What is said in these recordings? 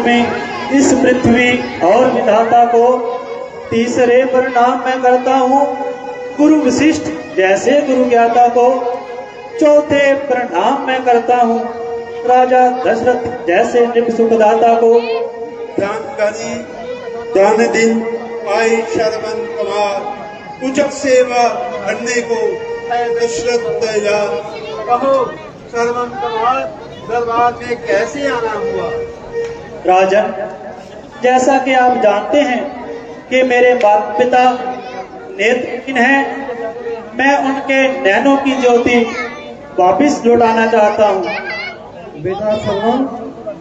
में इस पृथ्वी और विधाता को तीसरे प्रणाम मैं करता हूँ गुरु वशिष्ठ जैसे गुरु ज्ञाता को। चौथे प्रणाम मैं करता हूँ राजा दशरथ जैसे नृप सुखदाता को। जानकारी दान दिन आई श्रवण कुमार उचक सेवा करने को है दशरथ तैयार। कहो श्रवण कुमार दरबार में कैसे आना हुआ। राजन, जैसा कि आप जानते हैं कि मेरे माता पिता नेत्रहीन हैं, मैं उनके नैनों की ज्योति वापिस लौटाना चाहता हूँ। बेटा श्रवण,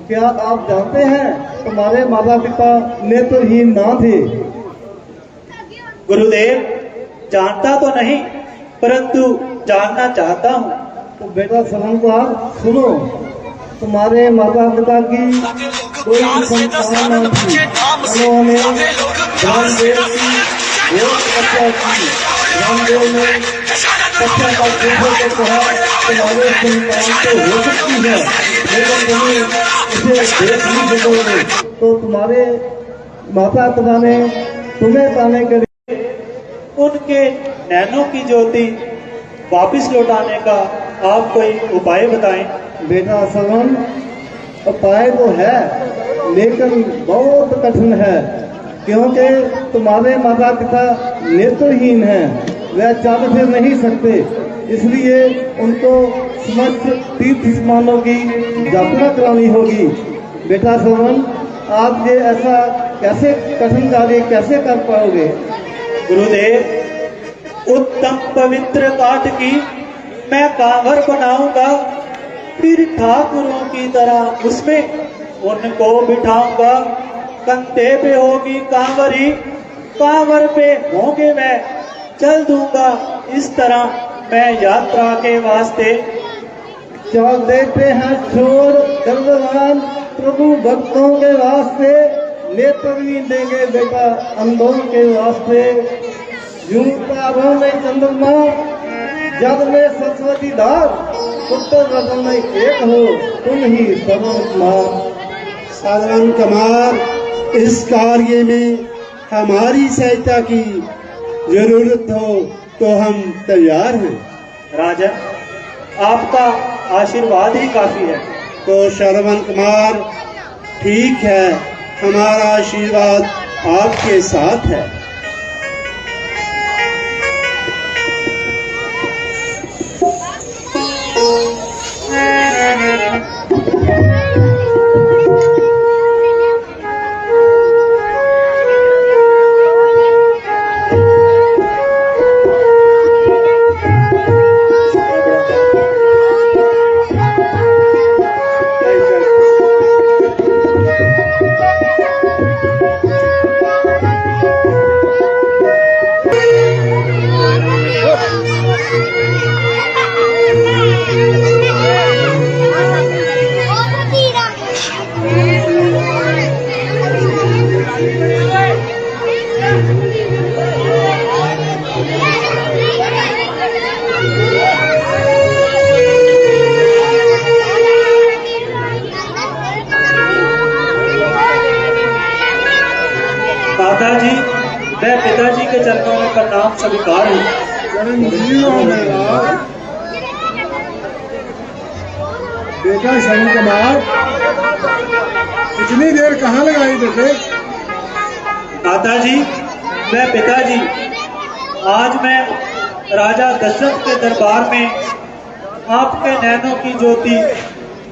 क्या आप जानते हैं तुम्हारे माता पिता नेत्रहीन ना थे। गुरुदेव, जानता तो नहीं परंतु जानना चाहता हूँ। तो बेटा श्रवण को आप सुनो, तुम्हारे माता पिता की कोई संतान न थी। उन्होंने रामदेव की बहुत तपस्या की। रामदेव ने तपस्या का देखो तो कहा तुम्हारे संतान तो हो सकती है, लेकिन तुम्हें इसे देख नहीं सकोगे। तो तुम्हारे माता पिता ने तुम्हें पाने के लिए उनके नैनों की ज्योति वापिस लौटाने का आप कोई उपाय बताएं। बेटा श्रवण, उपाय तो है लेकिन बहुत कठिन है, क्योंकि तुम्हारे माता पिता नेत्रहीन हैं, वे चल फिर नहीं सकते। इसलिए उनको समस्त तीर्थ स्थानों की यात्रा करानी होगी। बेटा श्रवण, आप ये ऐसा कैसे कठिन कार्य कैसे कर पाओगे। गुरुदेव, उत्तम पवित्र काठ की मैं कांवर बनाऊंगा, फिर ठाकुरों की तरह उसमें उनको बिठाऊंगा। कंधे पे होगी कांवरी, कांवर पे होंगे मैं चल दूंगा। इस तरह मैं यात्रा के वास्ते चल देते हैं छोड़ गर्भवान प्रभु भक्तों के वास्ते। नेत्र भी देंगे बेटा अंधों के वास्ते। यूं तारों में चंद्रमा, जग में सरस्वती धार, पुत्र रतन में एक हो तुम ही श्रवण कुमार। श्रवण कुमार, इस कार्य में हमारी सहायता की जरूरत हो तो हम तैयार हैं। राजन, आपका आशीर्वाद ही काफी है। तो श्रवण कुमार, ठीक है, हमारा आशीर्वाद आपके साथ है। माताजी, मैं पिताजी के चरणों में प्रणाम स्वीकार हूँ। बेटा श्रवण कुमार, इतनी देर कहाँ लगाई बेटे। माताजी, मैं पिताजी, आज मैं राजा दशरथ के दरबार में आपके नैनों की ज्योति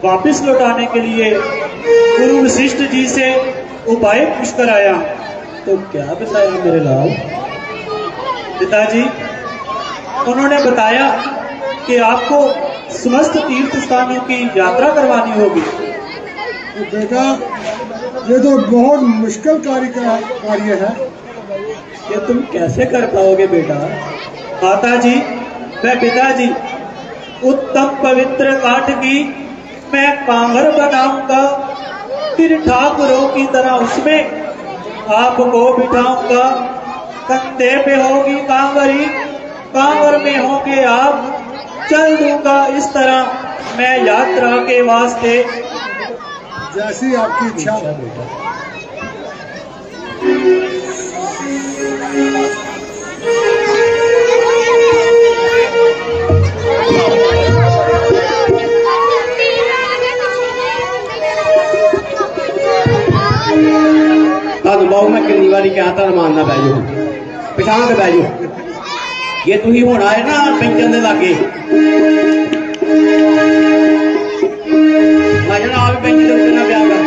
वापिस लौटाने के लिए गुरु वशिष्ठ जी से उपाय पूछकर आया। तो क्या बताया मेरे लाल। पिताजी, उन्होंने बताया कि आपको समस्त तीर्थ स्थानों की यात्रा करवानी होगी। तो बेटा, ये तो बहुत मुश्किल कार्य है। ये तुम कैसे कर पाओगे बेटा। माताजी, मैं पिताजी, उत्तम पवित्र काठ की मैं कांवर बनाऊंगा, फिर ठाकुरों की तरह उसमें आपको बिठाऊंगा। कंधे पे होगी कांवरी, कांवर में होंगे आप, चल दूंगा। इस तरह मैं यात्रा के वास्ते जैसी आपकी इच्छा हो। बहु मैं कितनी बारी कहता मानना बह जाओ पछाण के बह जाओ ये तुम हूं आए ना पेंशन के लागे मजना आप पेंशन के उत्ते ना प्या कर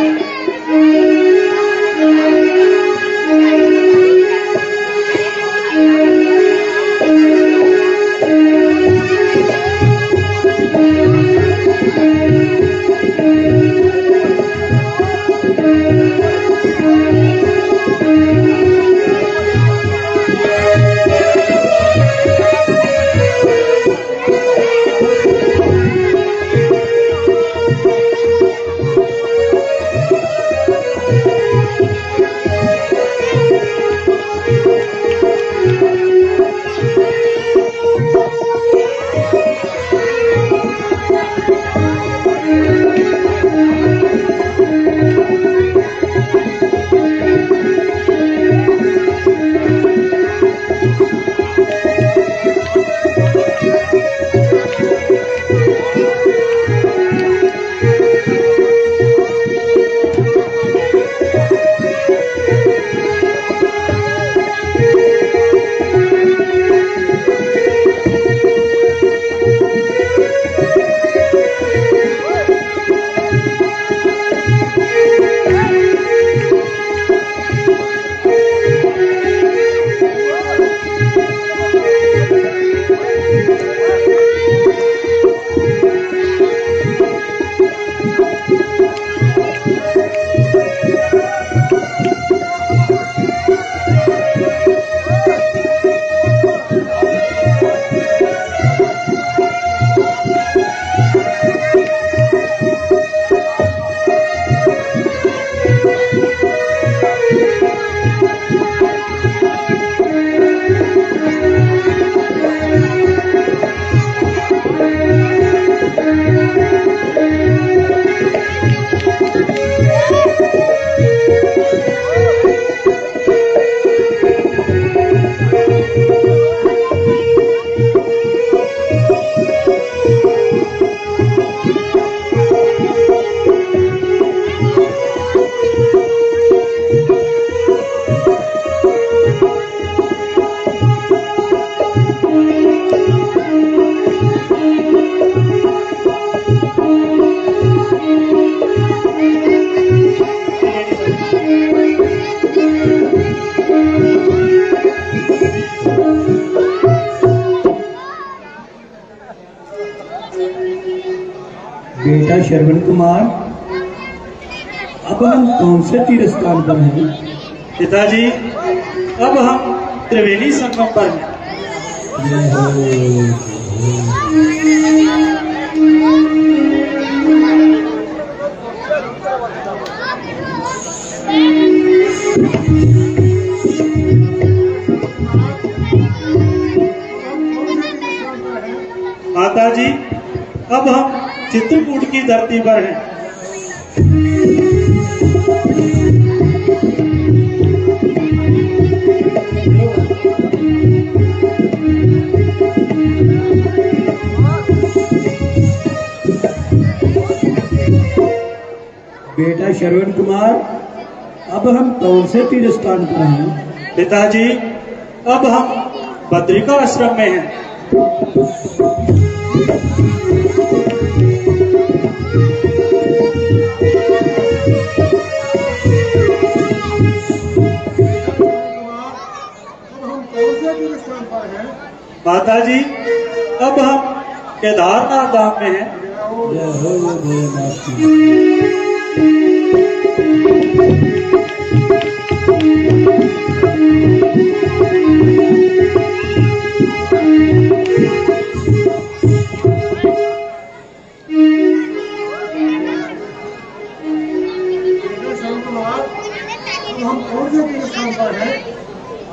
बेटा श्रवण कुमार, अब हम कौन से तीर्थ स्थान पर हैं? पिताजी, अब हम त्रिवेणी संगम पर हैं। माताजी, अब हम चित्रकूट की धरती पर हैं। बेटा श्रवण कुमार, अब हम कौन से तीर्थ स्थान पर हैं? पिताजी, अब हम बद्रिका आश्रम में हैं। माताजी, अब हम केदारनाथ धाम में हैं।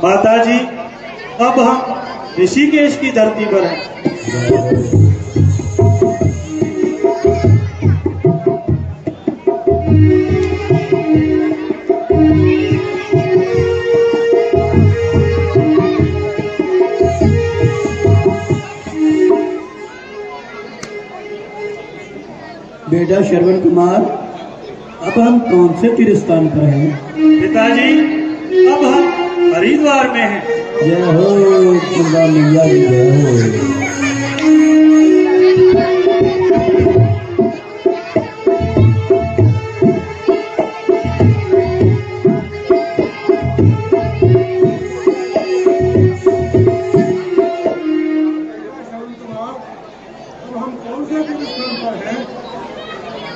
माताजी, अब हम ऋषिकेश की धरती पर हैं। बेटा श्रवण कुमार, अब हम कौन से तीर्थ स्थान पर हैं? पिताजी, अब हम हरिद्वार में हैं। जय हो गंगा मैया की जय हो।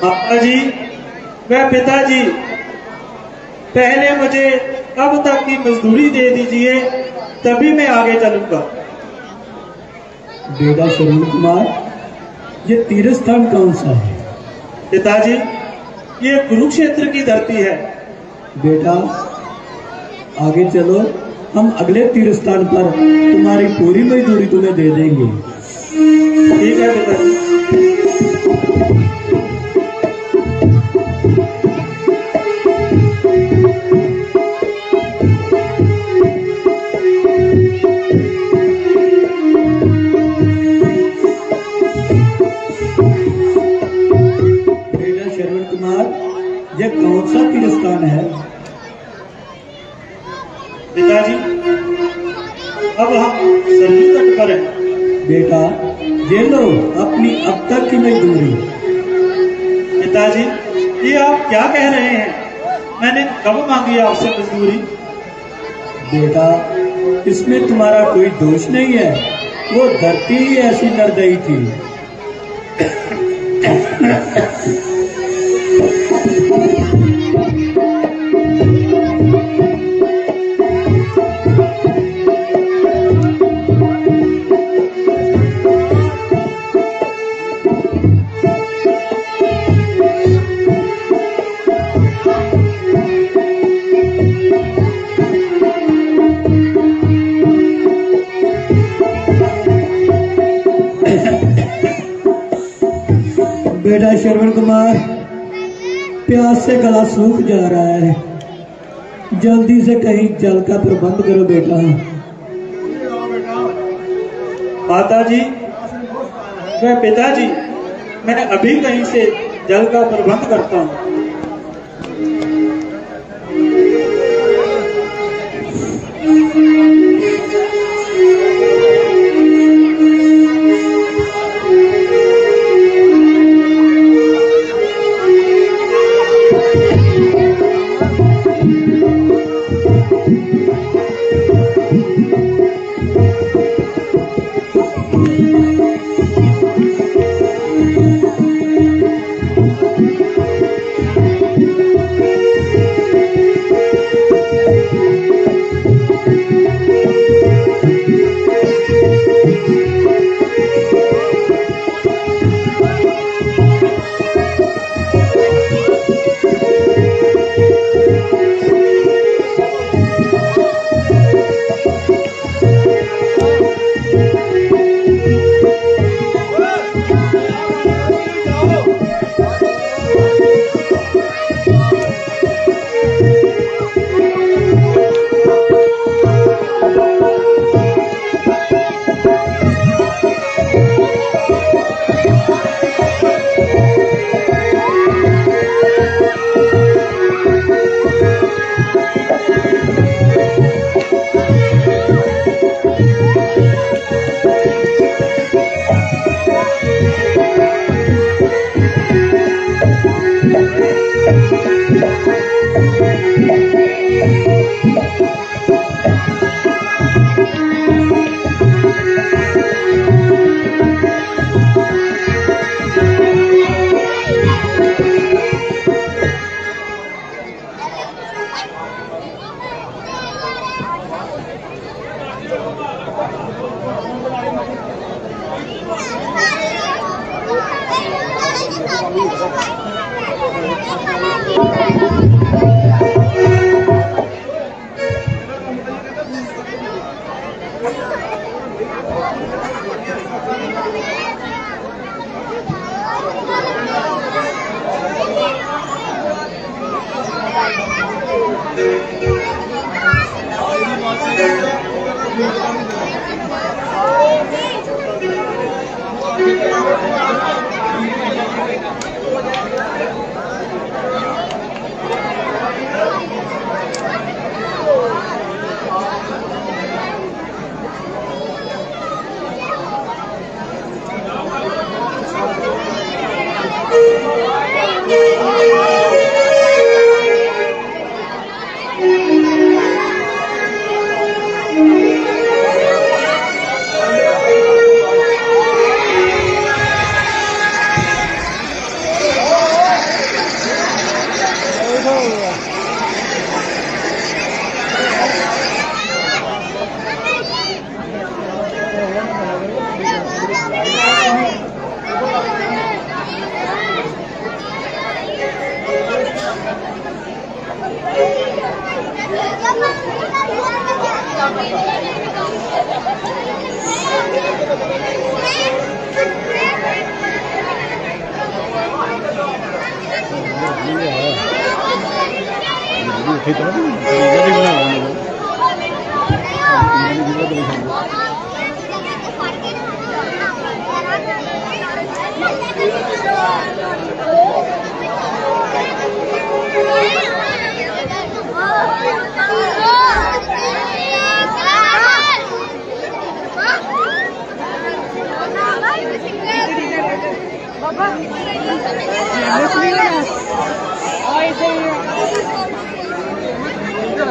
माता जी व पिताजी, पहले मुझे अब तक की मजदूरी दे दीजिए, तभी मैं आगे चलूंगा। बेटा श्रवण कुमार, ये तीर्थ स्थान कौन सा है? पिताजी, ये कुरुक्षेत्र की धरती है। बेटा आगे चलो, हम अगले तीर्थ स्थान पर तुम्हारी पूरी मजदूरी तुम्हें दे देंगे। ठीक है पिताजी। बेटा श्रवण कुमार, ये कौन सा तीर्थ स्थान है? पिताजी, अब हम सरयू तट पर हैं। बेटा ये लो अपनी अब तक की मजदूरी। पिताजी, ये आप क्या कह रहे हैं? मैंने कब मांगी आपसे मजदूरी? बेटा इसमें तुम्हारा कोई दोष नहीं है, वो धरती ही ऐसी निर्दयी थी। बेटा श्रवण कुमार, प्यास से गला सूख जा रहा है, जल्दी से कहीं जल का प्रबंध करो बेटा। माता जी व पिताजी, मैं अभी कहीं से जल का प्रबंध करता हूँ।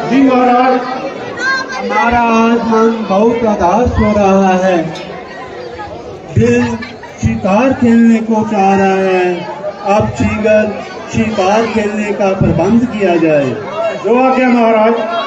जी महाराज, हमारा आज मन बहुत उदास हो रहा है। दिल शिकार खेलने को चाह रहा है। अब शीघ्र शिकार खेलने का प्रबंध किया जाए। जो आज्ञा महाराज।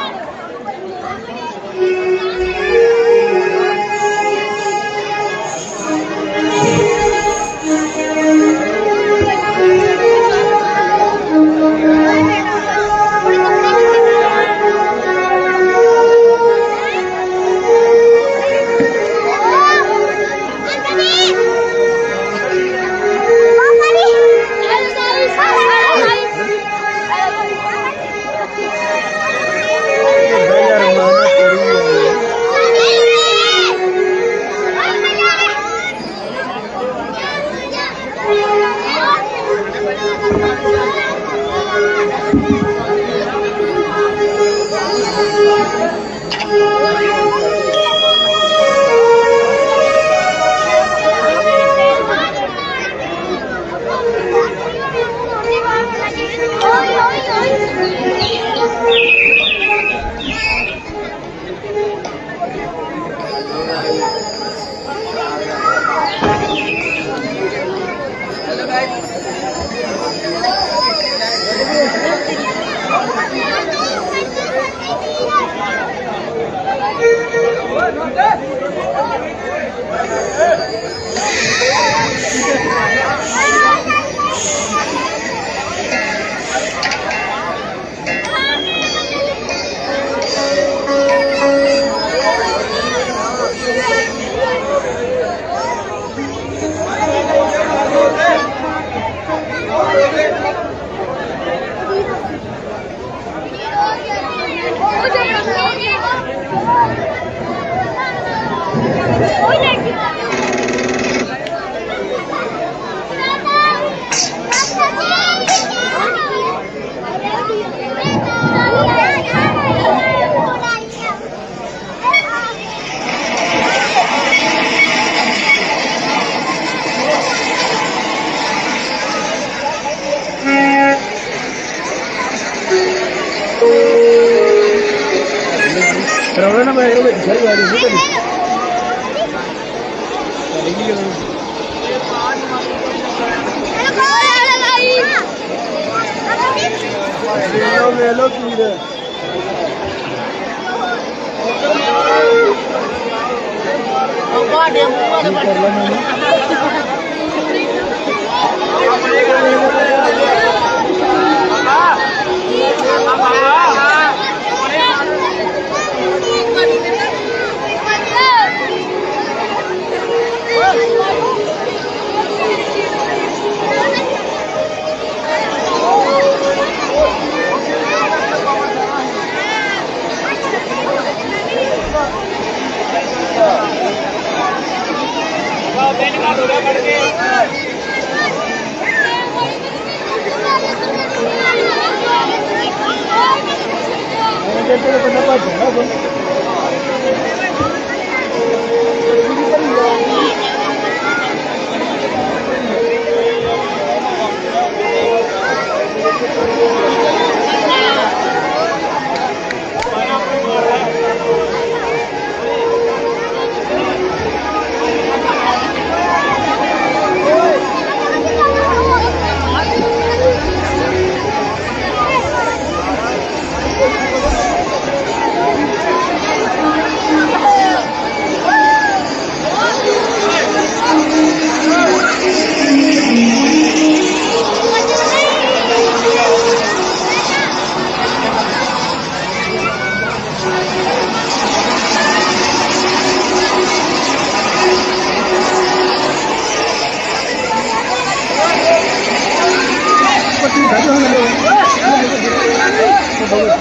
माता,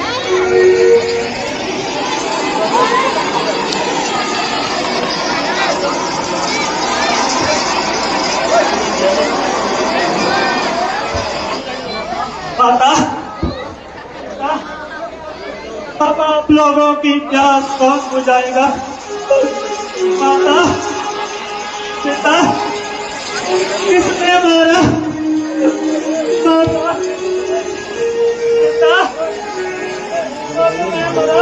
अब आप लोगों की प्यास कौन बुझाएगा? माता, पिता, किसने मारा? माता, पिता, किसने मारा?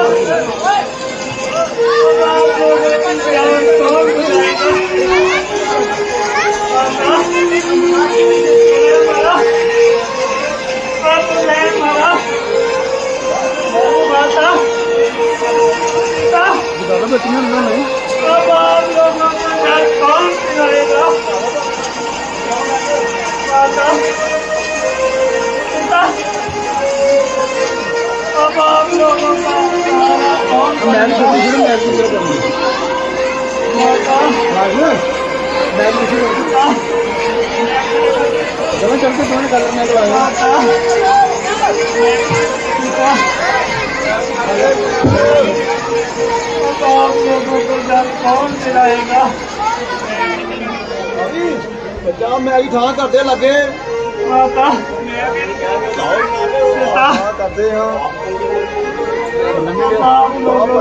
अब आप लोगों की प्यास कौन बुझाएगा? माता, किसने मारा? किसने मारा? माता, पिता, अब आप लोगों का डर कौन पिलाएगा? माता, पिता, अब आप लोगों का सहारा कौन बनेगा? माता, आप लोगों को डर कौन दिलाएगा? बच्चा मैगी ठा करते लगे माता, पिता, करते हैं आप लोगों को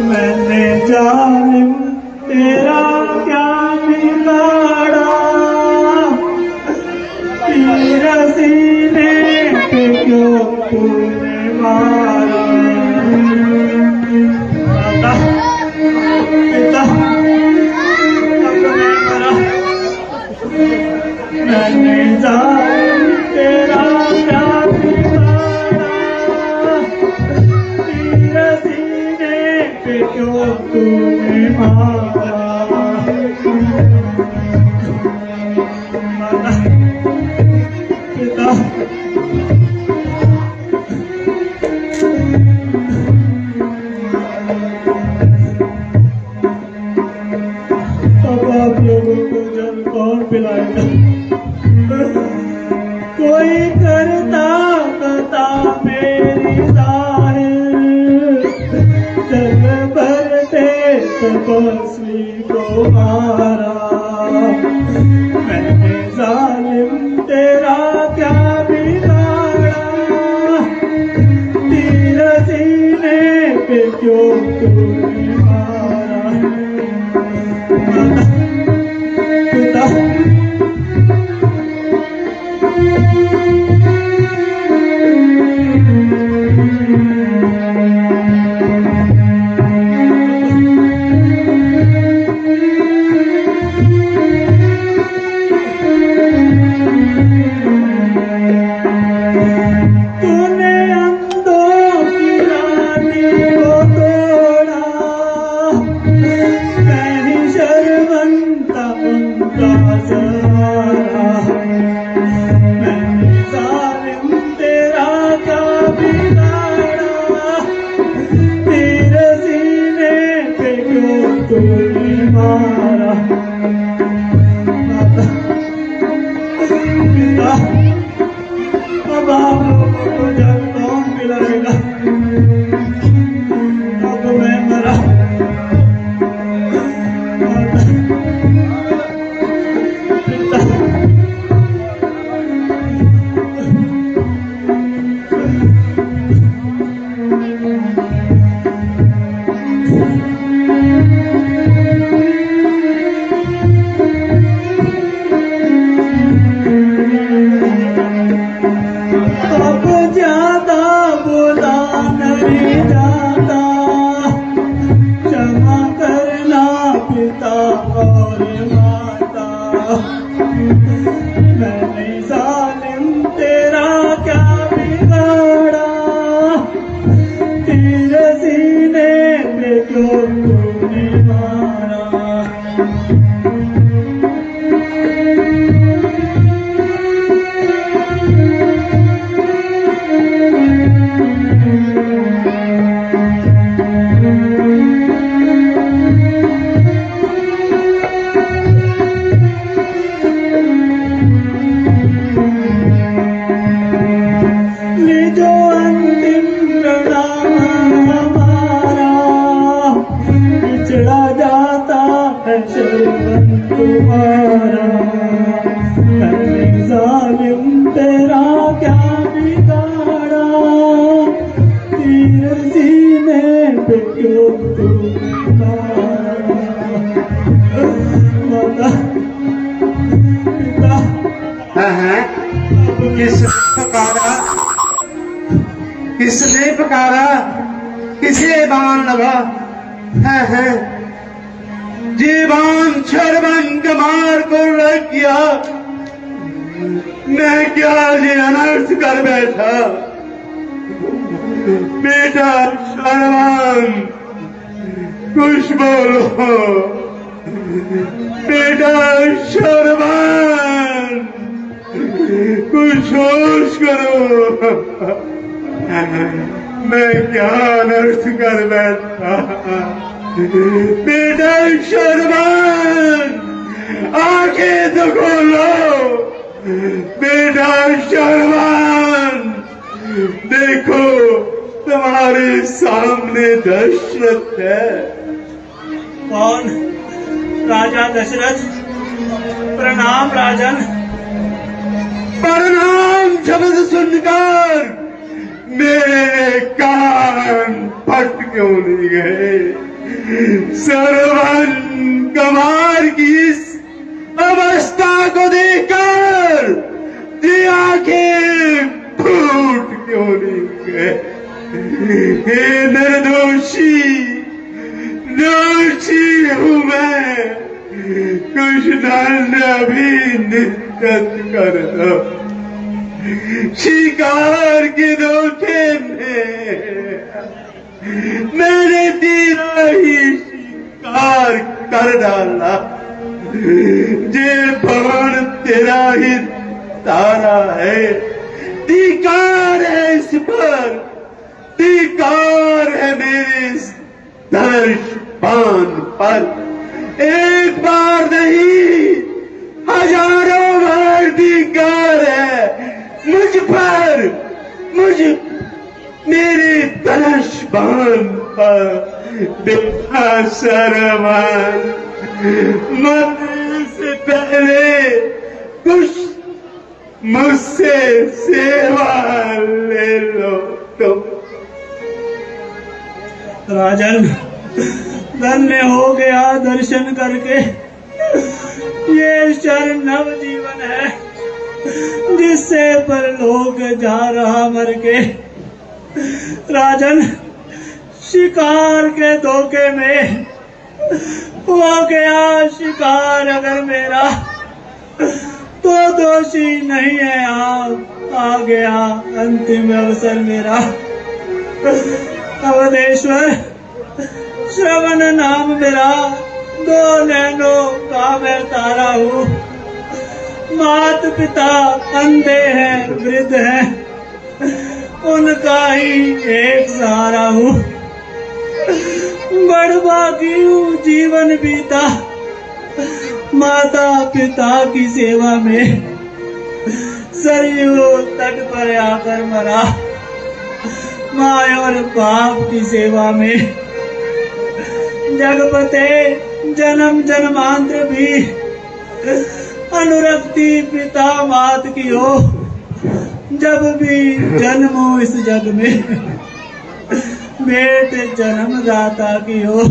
मैंने जालिम तेरा क्या बिगाड़ा, तीर सीने पे क्यों तूने मारा? माता, पिता, अपने मरा, मैंने जालिम तेरा क्या बिगाड़ा, तीर सीने पे क्यों तूने मारा? माता, पिता, अब आप लोगों को जल कौन पिलाएगा? कोई करता बता मेरी जाहिर, जल भरते तपस्वी को मारा। मैंने जालिम तेरा क्या बिगाड़ा, तीर सीने पे क्यों तूने मारा? पिता, तूने अंधों की रानी को तोड़ा, मैं ही शर्मंदा उनका सहारा। मैंने माता पिता है किसने पुकारा? किसने पुकारा? किसे बाण लगा? है जीवान शर्मन कमार को रख गया। मैं क्या ये अनर्थ कर बैठा? बेटा शर्मन कुछ बोलो। बेटा शर्मन कुछ होश करो। मैं क्या अनर्थ कर बैठा? बेटा शर्मन आंखें तो खोलो। बेटा शर्मन देखो तुम्हारे सामने दशरथ है। कौन? राजा दशरथ। प्रणाम राजन। प्रणाम शब्द सुनकर मेरे कान फट क्यों नहीं गए? सरवन कमार की इस अवस्था को देखकर ये आंखें फूट क्यों नहीं गए? हे निर्दोषी दोषी हूँ मैं। कुछ दंड अभी निश्चित कर दो। शिकार के धोखे में मैंने तेरा ही शिकार कर डाला। ये बाण तेरा ही तारा है। धिक्कार है इस पर, धिक्कार है मेरे इस धनुष-बाण पर। एक बार नहीं हजारों बार धिक्कार है मुझ पर, मुझ मेरे धनुष-बाण पर। बेटा शर्मन मरने से पहले कुछ मुझसे सेवा ले लो तुम। राजन धन्य हो गया दर्शन करके। ये शरण नव जीवन है जिससे परलोक जा रहा मर के। राजन शिकार के धोखे में हो गया शिकार अगर मेरा, तो दोषी नहीं है आप। आ गया अंतिम अवसर मेरा। अवधेश्वर श्रवण नाम मेरा, दो नैनों का मैं तारा हूँ। मात पिता अंधे हैं वृद्ध हैं, उनका ही एक सहारा हूँ। बड़भागी हूँ जीवन बीता माता पिता की सेवा में। सरयू तट पर आकर मरा माँ और बाप की सेवा में। जगपते जन्म जन्मांतर भी अनुरक्ति पिता मात की हो। जब भी जन्मो इस जग में बेट जन्मदाता की हो।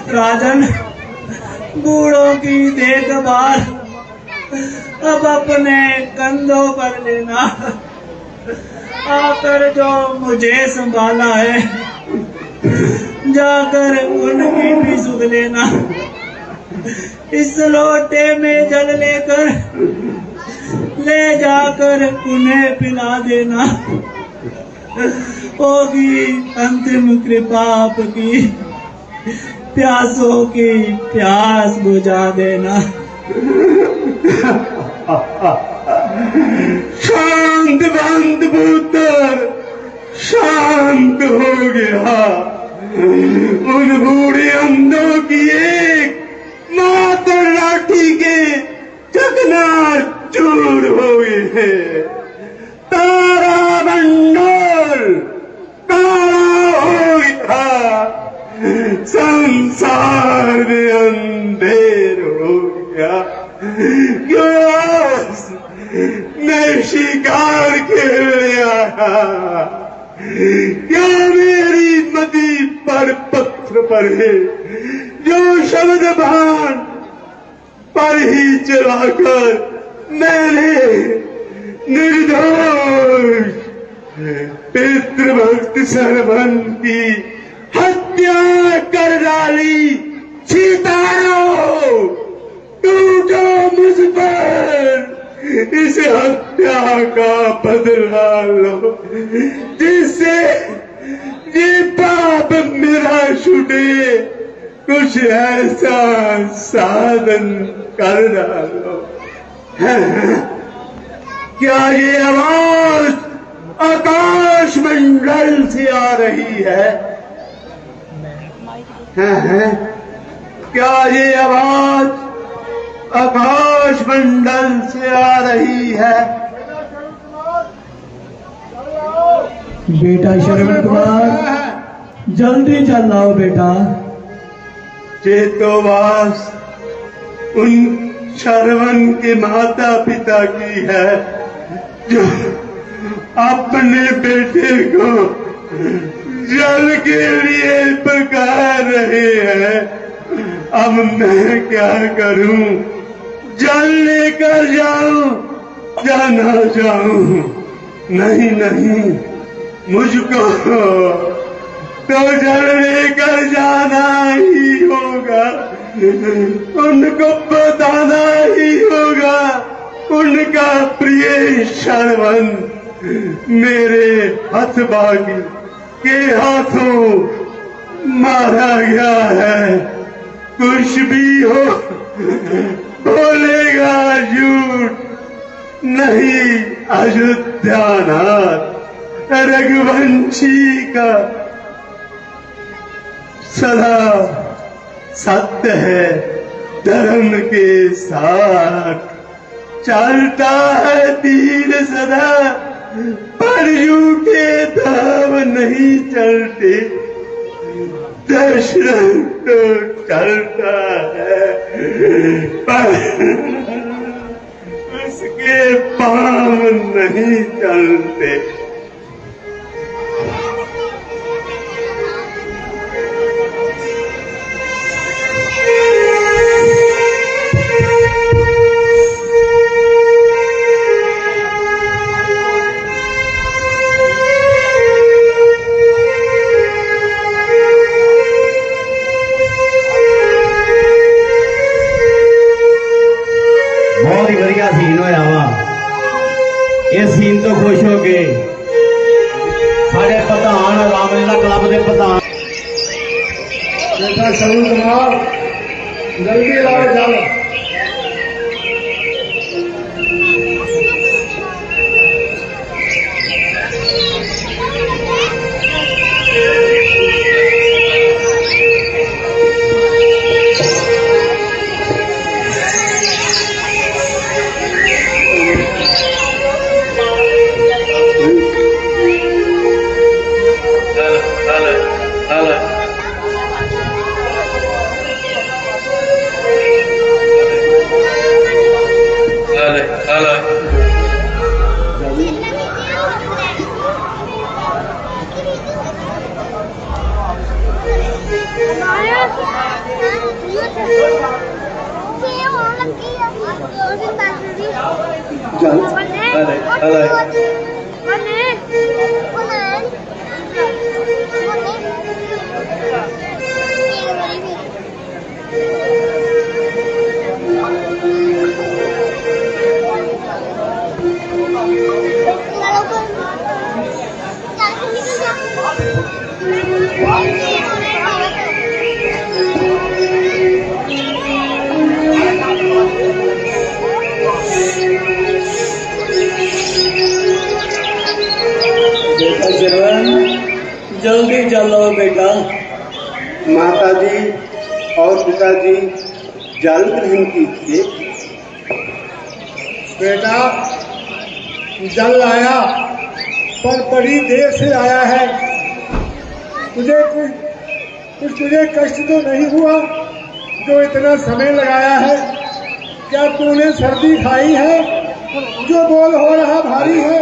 राजन बूढ़ों की देखभाल अब अपने कंधों पर लेना। आकर जो मुझे संभाला है जाकर उनकी भी सुध लेना। इस लोटे में जल लेकर ले जाकर उन्हें पिला देना। होगी अंतिम कृपा आपकी, प्यासों की प्यास बुझा देना। शांत बंद पुत्र शांत हो गया। उन बूढ़े अंधों की एक मात्र लाठी के चकनाचूर हो गए। तारा मंडल काला हो गया। संसार में अंधेर हो गया। क्यों मैं शिकार खेलने आया? क्या मेरी मदी पर पत्थर वस्त्र पहने, जो शब्द बाण पर ही चलाकर मैंने निर्दोष पितृभक्त सरवन की हत्या कर डाली। सीतारो टूटो मुझ पर, इस हत्या का बदला लो, जिससे ये पाप मेरा छूटे, कुछ ऐसा साधन कर डालो। क्या ये आवाज आकाश मंडल से आ रही है? क्या ये आवाज आकाश मंडल से आ रही है? बेटा श्रवण कुमार, जल्दी चल आओ बेटा। चेतोवास उन श्रवण के माता पिता की है, जो अपने बेटे को जल के लिए पुकार रहे हैं। अब मैं क्या करूं? जल लेकर जाऊं या ना जाऊं? नहीं नहीं, मुझको तो जल लेकर जाना ही होगा। उनको बताना ही होगा उनका प्रिय श्रवण मेरे हथभागी के हाथों मारा गया है। कुछ भी हो बोलेगा झूठ नहीं। अयोध्यानाथ रघुवंशी का सदा सत्य है, धर्म के साथ चलता है तीर सदा, पर झूठे धाम नहीं चलते। दशरथ तो चलता है, पर उसके पांव नहीं चलते। सीन होया वा, ये सीन तो खुश हो गए साढ़े प्रधान रामलीला क्लब के प्रधान। बेटा श्रवण कुमार, जल्दी आओ चल। जल्दी चलो बेटा। माता जी और पिताजी जल ग्रहण कीजिए। बेटा जल आया, पर बड़ी देर से आया है। तुझे तुझे कष्ट तो नहीं हुआ जो इतना समय लगाया है? क्या तूने सर्दी खाई है? जो बोल हो रहा भारी है।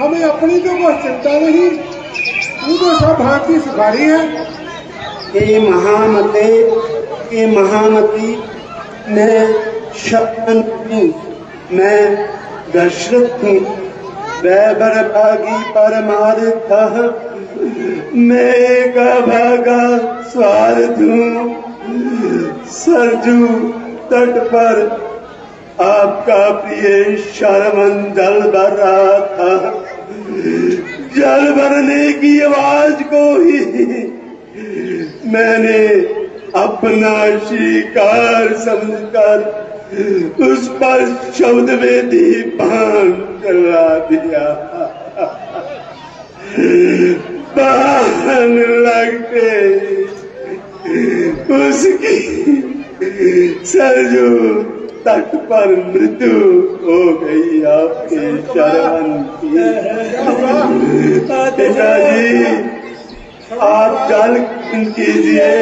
हमें अपनी तो कोई चिंता नहीं, तू तो सब भांति सुखारी है। हे महामती, मैं शतन हूँ, मैं दशरथ हूँ, वैभर भागी परमार्थ, मैं एक भागा स्वार्थ हूँ। सरजू तट पर आपका प्रिय शरवण जल भर रहा था। जल भरने की आवाज को ही मैंने अपना शिकार समझकर उस पर शब्द में दीपान चला दिया। बाण लगते उसकी सरजू तट पर मृत्यु हो गई आपके शरण की। पिताजी, आप जल कीजिए,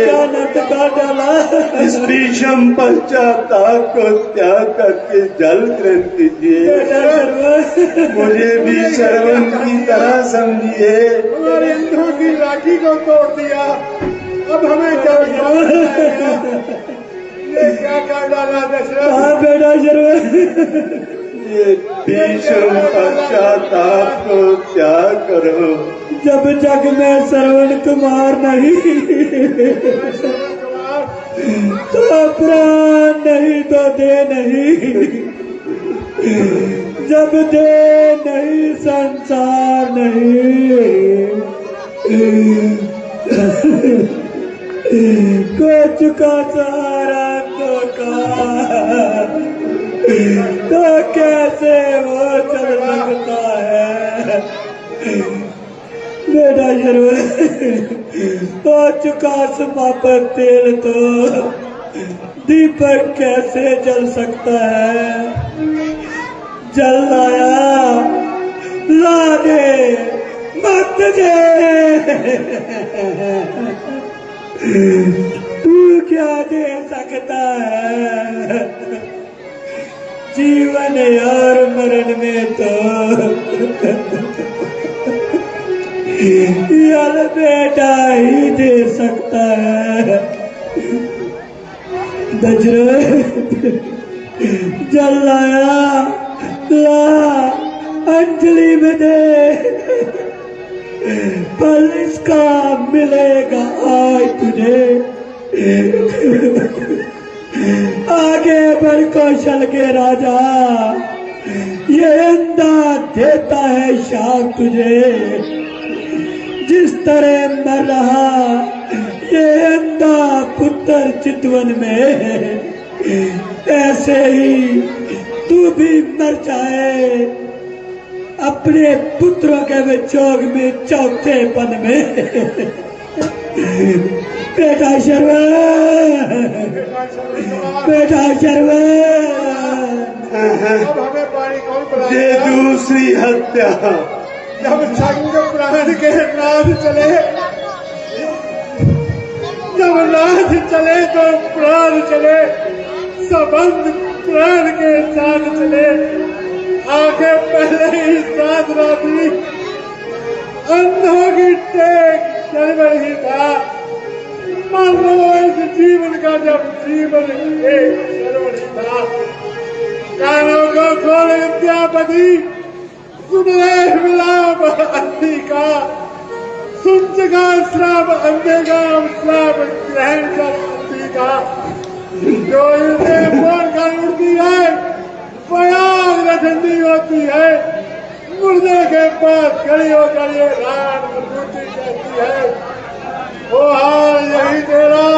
इस भीषम पश्चाताप को त्याग करके जल ग्रहण कीजिए। मुझे भी श्रवण की तरह समझिए। हमारे अंधों की राखी को तोड़ दिया, अब हमें क्या ये क्या कर डाला दशरथ? हाँ बेटा श्रवण, ये भीषम पश्चाताप को त्याग करो। जब जग में श्रवण कुमार नहीं तो प्राण नहीं तो दे नहीं, जब दे नहीं संसार नहीं। को चुका सहारा तो कैसे वो चल सकता है। बेटा श्रवण, हो चुका समापन तेल तो दीपक कैसे जल सकता है। जल लाया, ला दे मत दे, तू क्या दे सकता है। जीवन और मरण में तो यार बेटा ही दे सकता है। दशरथ, जल लाया, ला अंजलि में दे, फल इसका मिलेगा आज तुझे। आगे बढ़ कौशल के राजा, ये अंधा देता है शाप तुझे। जिस तरह मर रहा ये अंधा पुत्र चितवन में, ऐसे ही तू भी मर जाए अपने पुत्रों के विचोग में, चौथे पद में। बेटा श्रवण, बेटा श्रवण, अब हमें पानी कौन ये पिलाएगा? दूसरी हत्या। जब संग प्राण के नाथ चले, जब नाथ चले तो प्राण चले, संबंध प्राण के साथ चले। आगे पहले ही साधना दी, अंधों की टेक शर्मन ही था। मान लो इस जीवन का जब जीवन एक शर्मन ही था। कानों को खोल विद्यापति, सुन ले विलाप अंधी का, सुन जगा श्राप अंधे का, श्राप ग्रहण कर अंधी का। जो इसे बोल कर उड़ती है प्रयाग में ठंडी होती है, मुर्दे के पास खड़ी होकर ये रात मजबूती कहती है। वो हाल यही तेरा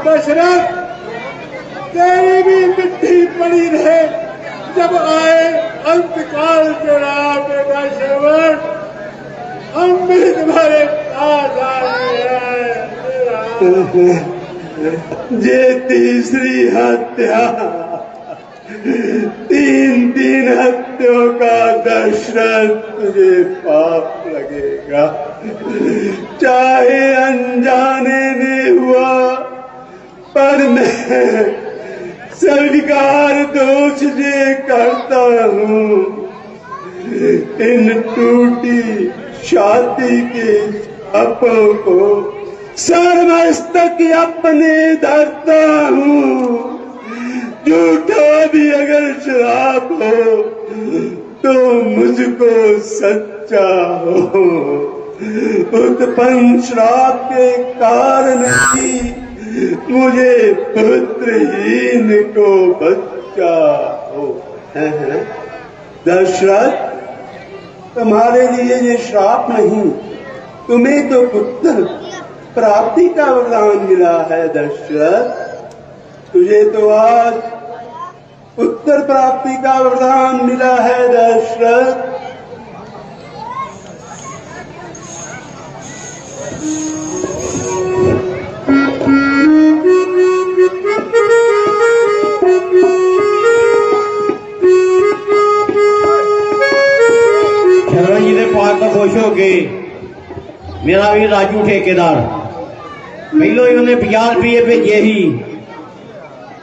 दशरथ, तेरी भी मिट्टी पड़ी रहे जब आए अंतकाल तेरा बेटा श्रवण। हम भी तुम्हारे पास आए हैं। ये तीसरी हत्या, तीन हत्याओं का दशरथ तुझे पाप लगेगा। चाहे अनजाने में हुआ, पर मैं स्वीकार दोष ये करता हूँ। इन टूटी छाती के अपों को सर मस्तक अपने धरता हूँ। झूठा भी अगर शराब हो तो मुझको सच्चा हो। उत्पन्न श्राप के कारण ही मुझे पुत्रहीन को बच्चा हो। दशरथ, तुम्हारे लिए ये श्राप नहीं, तुम्हें तो पुत्र प्राप्ति का वरदान मिला है। दशरथ, तुझे तो आज पुत्र प्राप्ति का वरदान मिला है। दशरथ, शरण जी के पाठ तो खुश हो गए। मेरा भी राजू ठेकेदार पहलो ही उन्हें 50 रुपये भेजे ही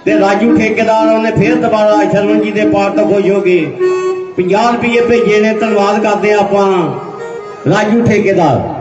ते राजू ठेकेदार उन्हें फिर दोबारा शरण जी के पाठ तो खुश हो गए। 50 रुपये भेजे ने। धन्यवाद करते हैं आप राजू ठेकेदार।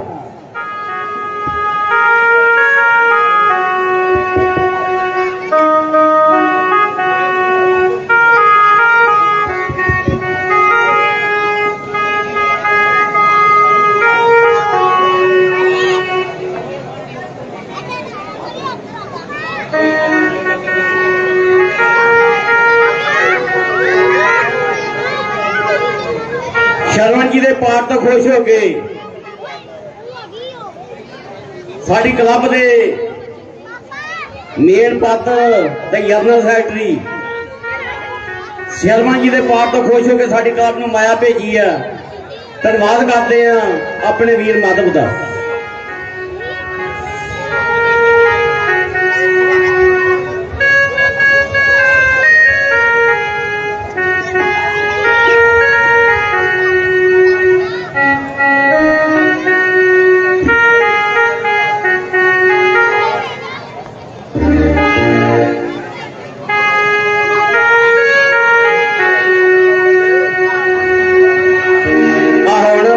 शरण जी के पाठ तो खुश हो गए। साड़ी क्लब के मेन पात्र ते जनरल सैकटरी शर्मा जी के पाठ तो खुश हो के साड़ी क्लब में माया भेजी है। धन्यवाद करते हैं अपने वीर माधव का।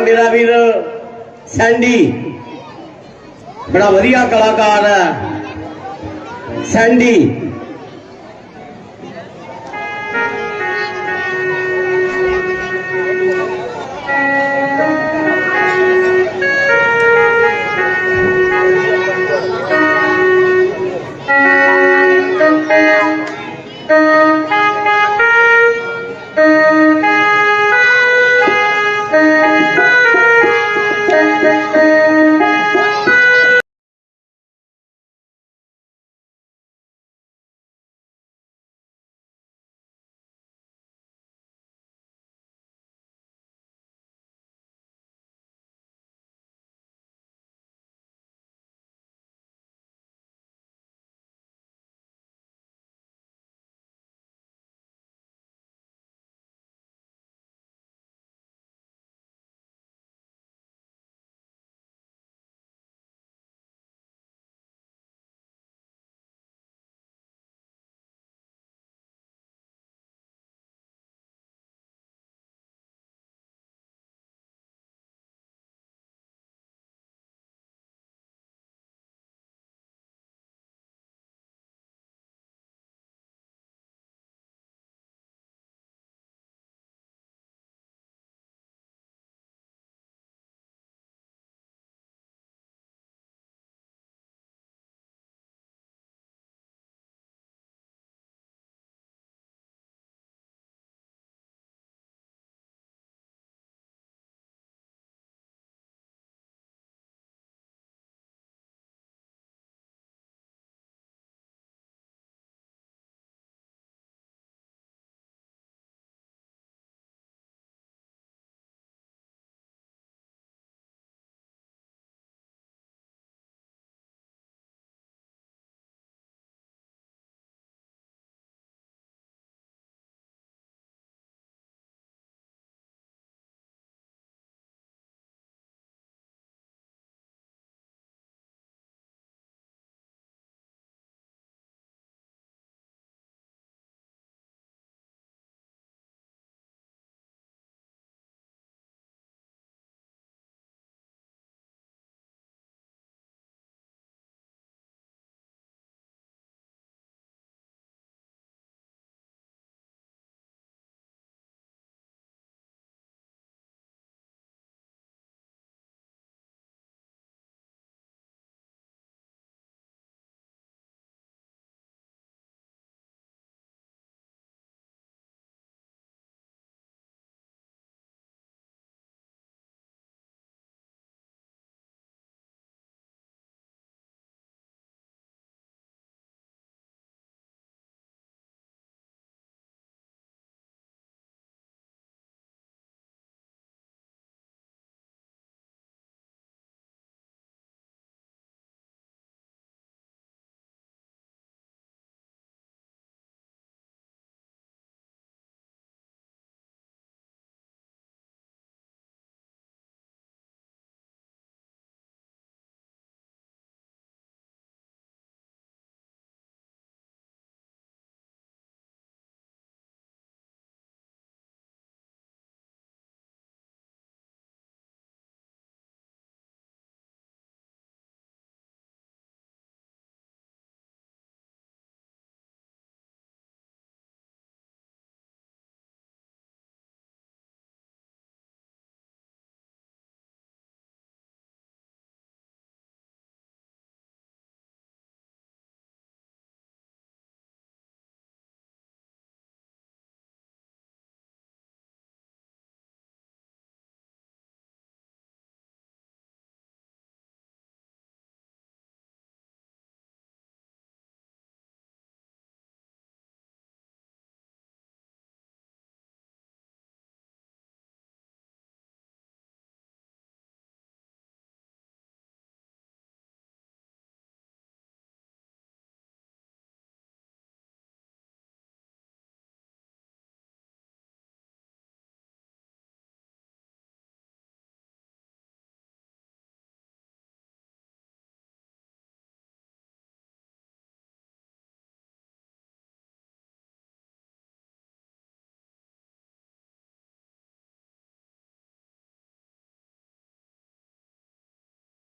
मेरा वीर सैंडी बड़ा वधिया कलाकार है। सैंडी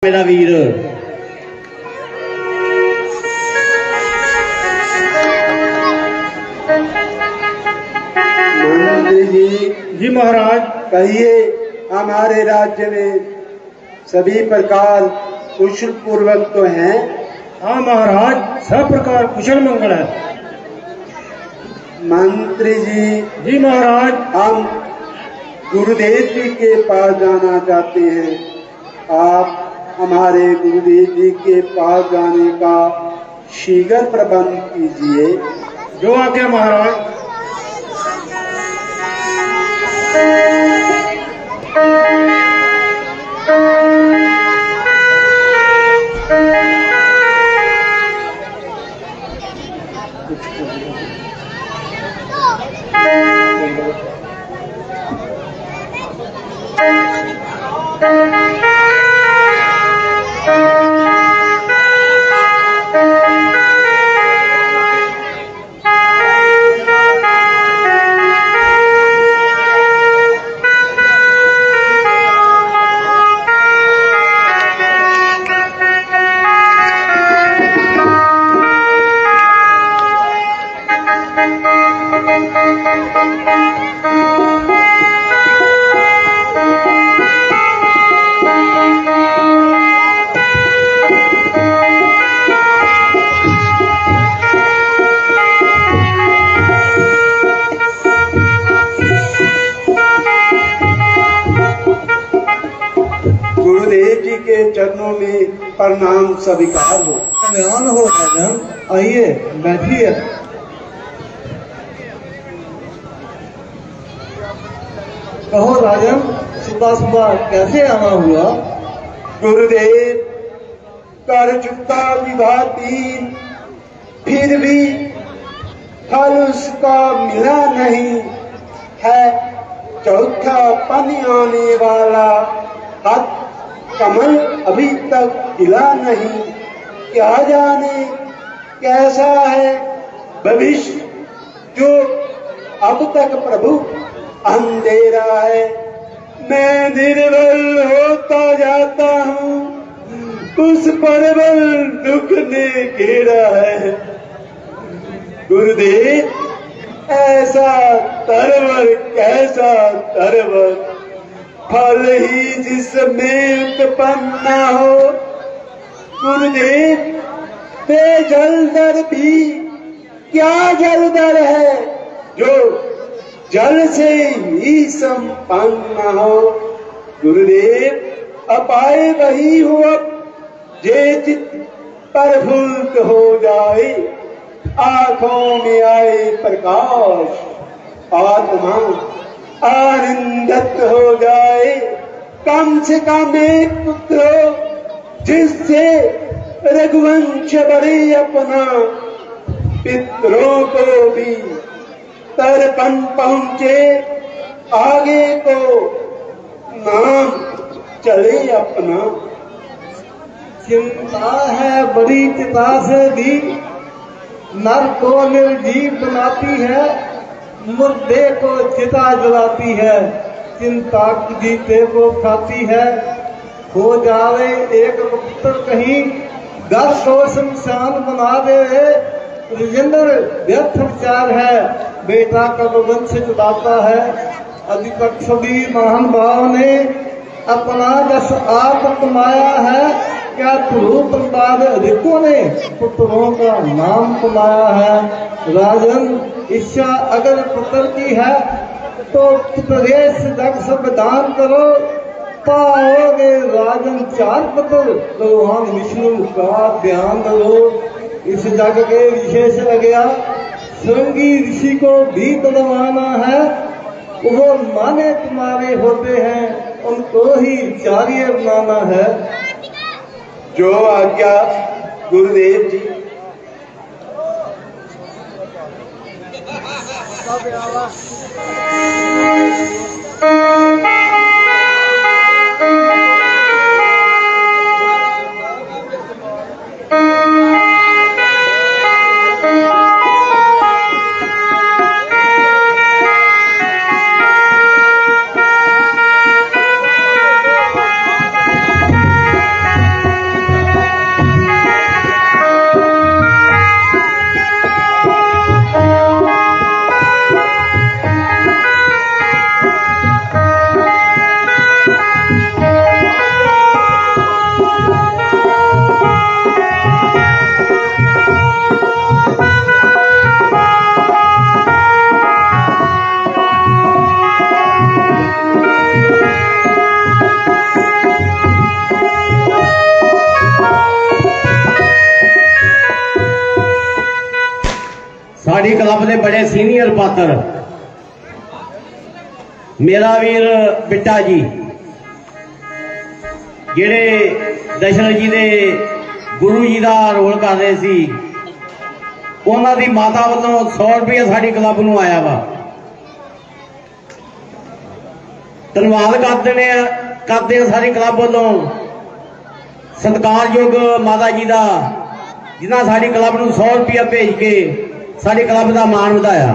मेरा वीर। मंत्री जी, जी महाराज। कहिए, हमारे राज्य में सभी प्रकार कुशल पूर्वक तो हैं? हाँ महाराज, सब प्रकार कुशल मंगल है। मंत्री जी, जी महाराज। हम गुरुदेव जी के पास जाना चाहते हैं। आप हमारे गुरुदेव जी के पास जाने का शीघ्र प्रबंध कीजिए। जो आज्ञा महाराज। गुरुदेव जी के चरणों में प्रणाम स्वीकार हो। कल्याण हो राजन, आइए बैठिए। कहो राजन, सुबह सुबह कैसे आना हुआ? गुरुदेव, कर चुका विवाह 3, फिर भी फल उसका मिला नहीं है। चौथा पन आने वाला हाथ कमल अभी तक खिला नहीं। क्या जाने कैसा है भविष्य, जो अब तक प्रभु अंधेरा है। मैं निर्बल होता जाता हूँ, उस प्रबल दुख ने घेरा है। गुरुदेव, ऐसा तरवर कैसा तरवर, फल ही जिसमें उत्पन्न हो। गुरुदेव, वे जलधर भी क्या जलधर है, जो जल से ही संपन्न हो। गुरुदेव, अपाए वही हो अब, जे चित प्रफुल्लित हो जाए। आंखों में आए प्रकाश, आत्मा आनंदित हो जाए। कम से कम एक पुत्र हो, जिससे रघुवंश बढ़े अपना। पितरों को भी तर्पण पहुंचे, आगे को नाम चले अपना। चिंता है बड़ी चिता से भी, नर को निर्जीव बनाती है, मुर्दे को चिता जलाती है। चिंता जीते को खाती है, हो जावे एक पुत्र कहीं, घर को शमशान बना दे। राजेंद्र व्यर्थ विचार है, बेटा कब वंश चुराता है। अभी तक सभी महान भाव ने अपना जस आप कमाया है, क्या पुरु प्रसाद अधिकों ने पुत्रों का नाम कमाया है। राजन, इच्छा अगर पुत्र की है तो प्रदेश जग सब दान करो, पाओगे राजन 4 पुत्र। भगवान विष्णु का ध्यान करो। इस जग के विशेष आज्ञा श्रृंगी ऋषि को भी बनवाना है। वो माने तुम्हारे होते हैं, उनको ही चार्य बनाना है। जो आज्ञा गुरुदेव जी। साड़ी क्लब के बड़े सीनियर पात्र मेरा वीर बिट्टा जी जिहड़े दशरथ जी दे गुरु जी का रोल कर रहे सी, उन्हां दी माता वालों 100 रुपया साड़ी क्लब नूं आया वा। धन्नवाद करते हैं सारी क्लब वालों सत्कारयोग माता जी का, जिन्हें साड़ी क्लब नूं 100 रुपया भेज के साड़ी क्लब का मान वधाया।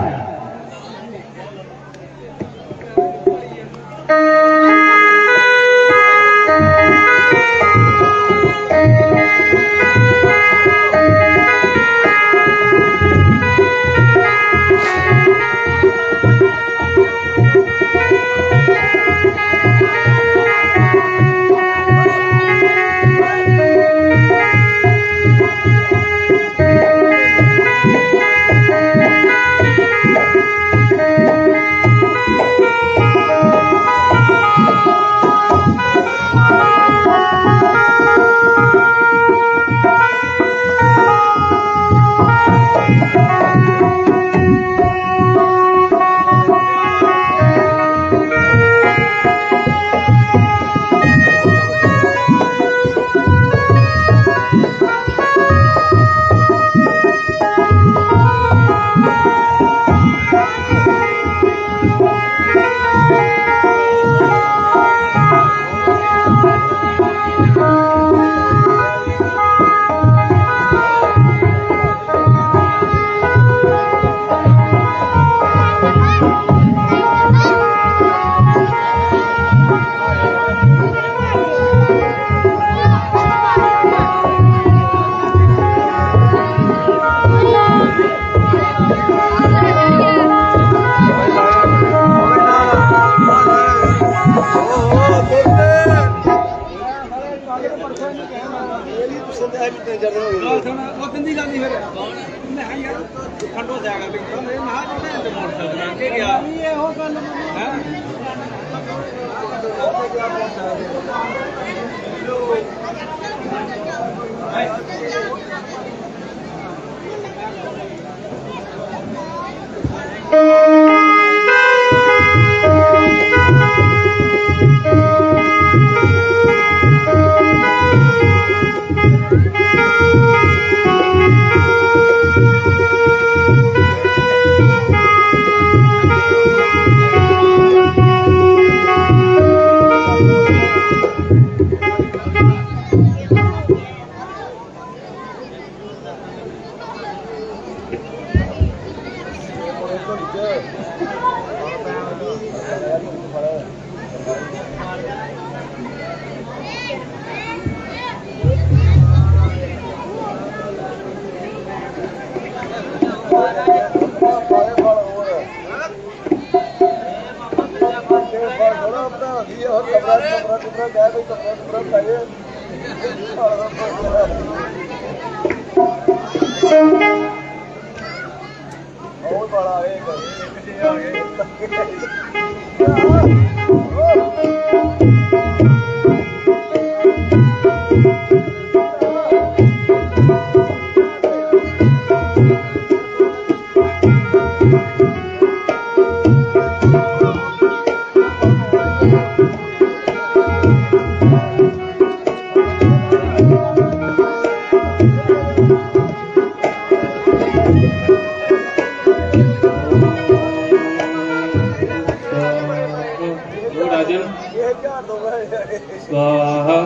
स्वाहा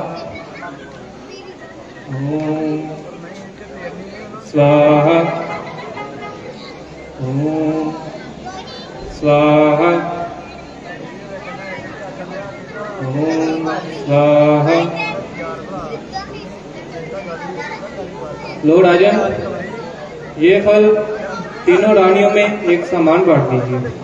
ओम स्वाहा ओम स्वाहा ओम स्वाहा। लो राजन, ये फल तीनों रानियों में एक समान बांट दीजिए।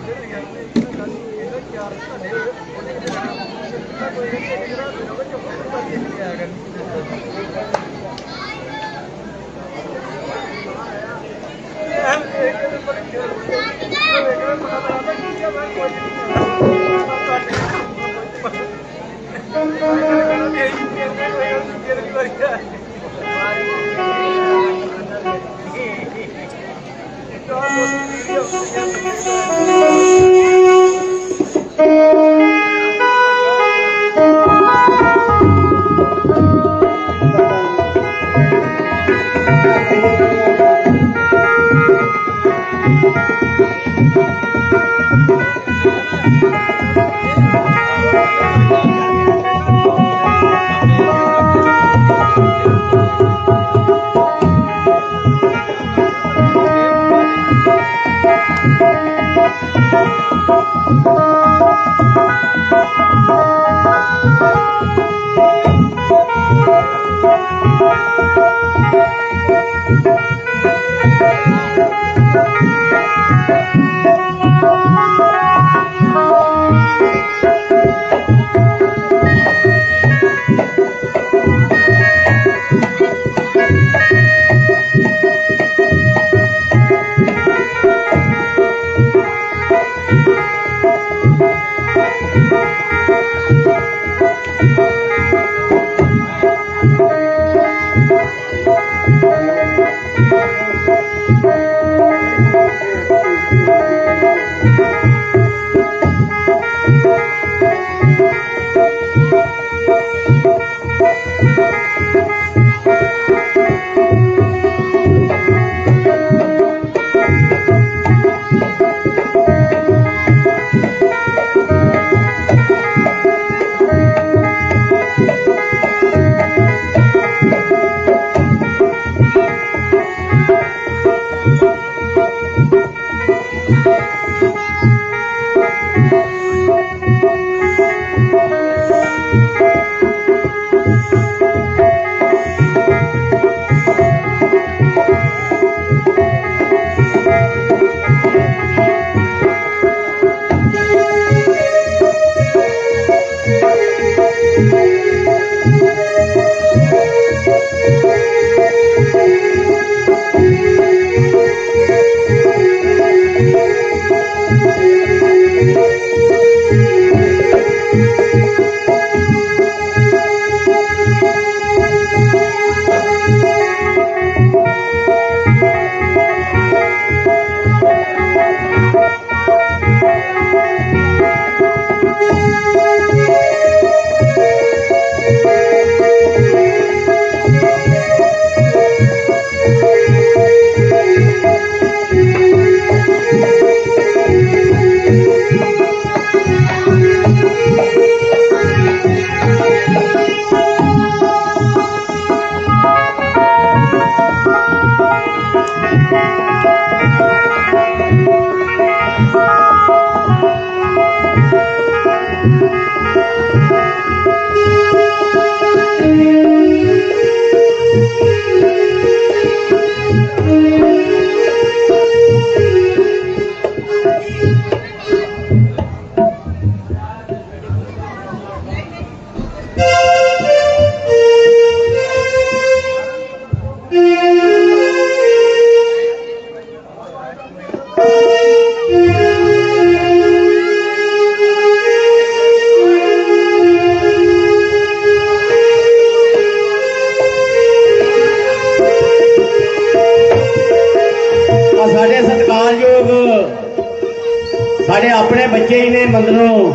ਸਾਡੇ ਆਪਣੇ ਬੱਚੇ ਹੀ ਨੇ ਮੰਦਰੋਂ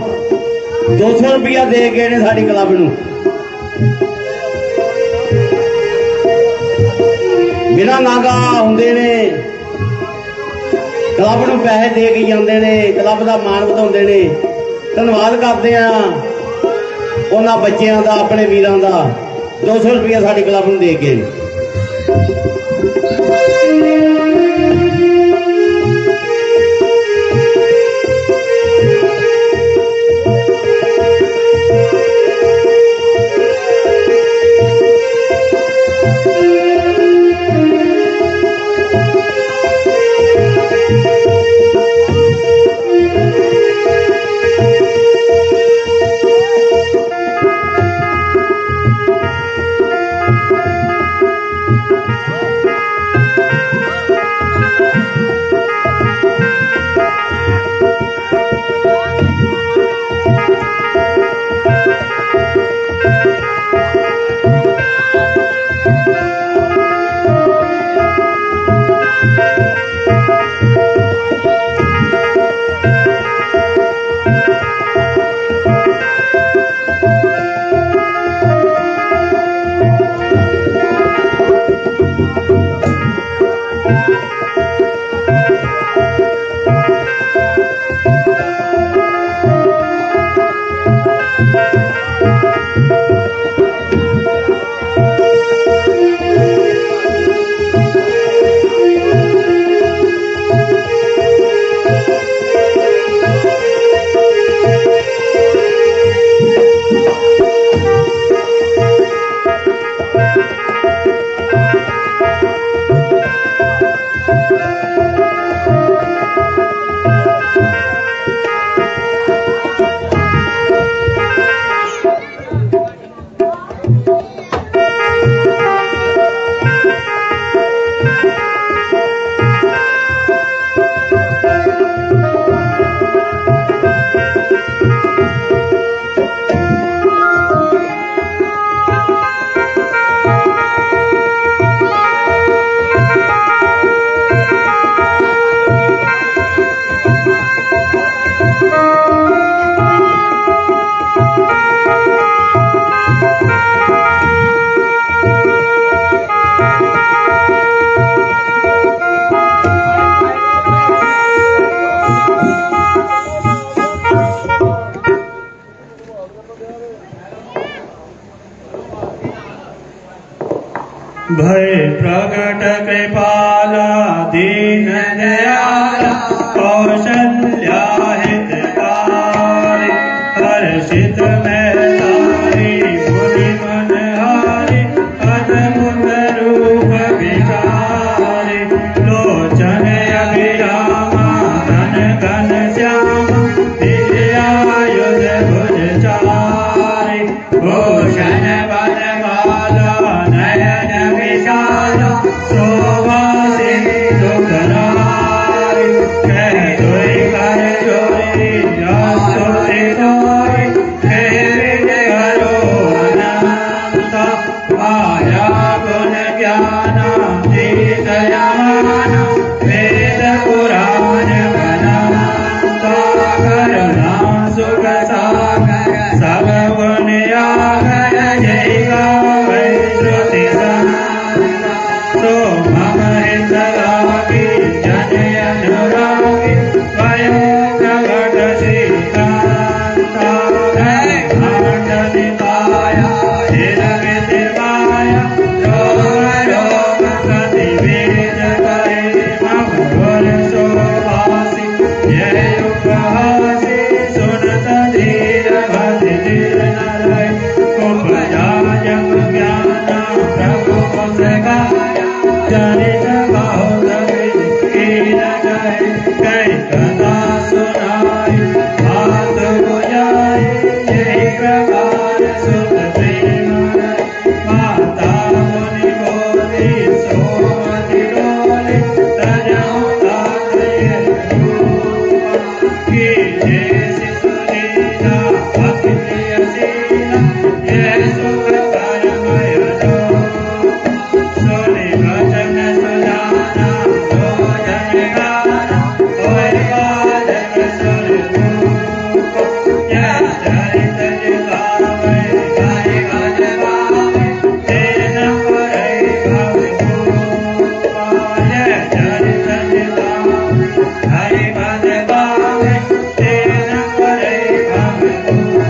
200 ਰੁਪਇਆ ਦੇ ਗਏ ਨੇ ਸਾਡੀ ਕਲੱਬ ਨੂੰ। ਬਿਨਾਂ ਨਾਗਾ ਹੁੰਦੇ ਨੇ, ਕਲੱਬ ਨੂੰ ਪੈਸੇ ਦੇ ਕੇ ਜਾਂਦੇ ਨੇ, ਕਲੱਬ ਦਾ ਮਾਣ ਵਧਾਉਂਦੇ ਨੇ। ਧੰਨਵਾਦ ਕਰਦੇ ਆ ਉਹਨਾਂ ਬੱਚਿਆਂ ਦਾ, ਆਪਣੇ ਵੀਰਾਂ ਦਾ। 200 ਰੁਪਇਆ ਸਾਡੀ ਕਲੱਬ ਨੂੰ ਦੇ ਕੇ। भय प्रगट कृपाला दीन दयाला कौशल्या हितकारी हर्षित में तारी मुनि मनहारी अद्भुत रूप विचारी लोचन अभिरामा धन घन श्यामा दिव्यायुध भुज चारी भूषण बनमाला नयन विशाला शोभासिनी दुखनारी कह जोई कर जोई स्तुति तोई विद करो अनंता माया गुण ज्ञान तीत यमाना वेद पुराण बनंता करुणा सुख सागर सब गुण आगर जय गावै श्रुति संत सो मम हित लागी जन अनुरागी वयो प्रगट श्रीकांता भांड निकाया हिर विधि माया रोग रोग गति वेद करे मम गुर शोभासी जय उपहासी सुनत धीर भति धीर नरय उपजा जग ज्ञान प्रभु मुस्काया चरित बहुत कीन गए कई कथा सुनाई हाथ बुझाई यही प्रकार सुत प्रेम माता मुनि बोली सोमति डोली तजहु तात की जय शिशु लीला अति प्रिय शीला यह सुख करमय दो सोनी भजन सुजाना भोजन गाना होय बाजन सुर धूप यह चरित गावे गाय गज गावे तेन परई भव भूपा यह चरित गावे हरि भज गावे तेन परई भव भूपा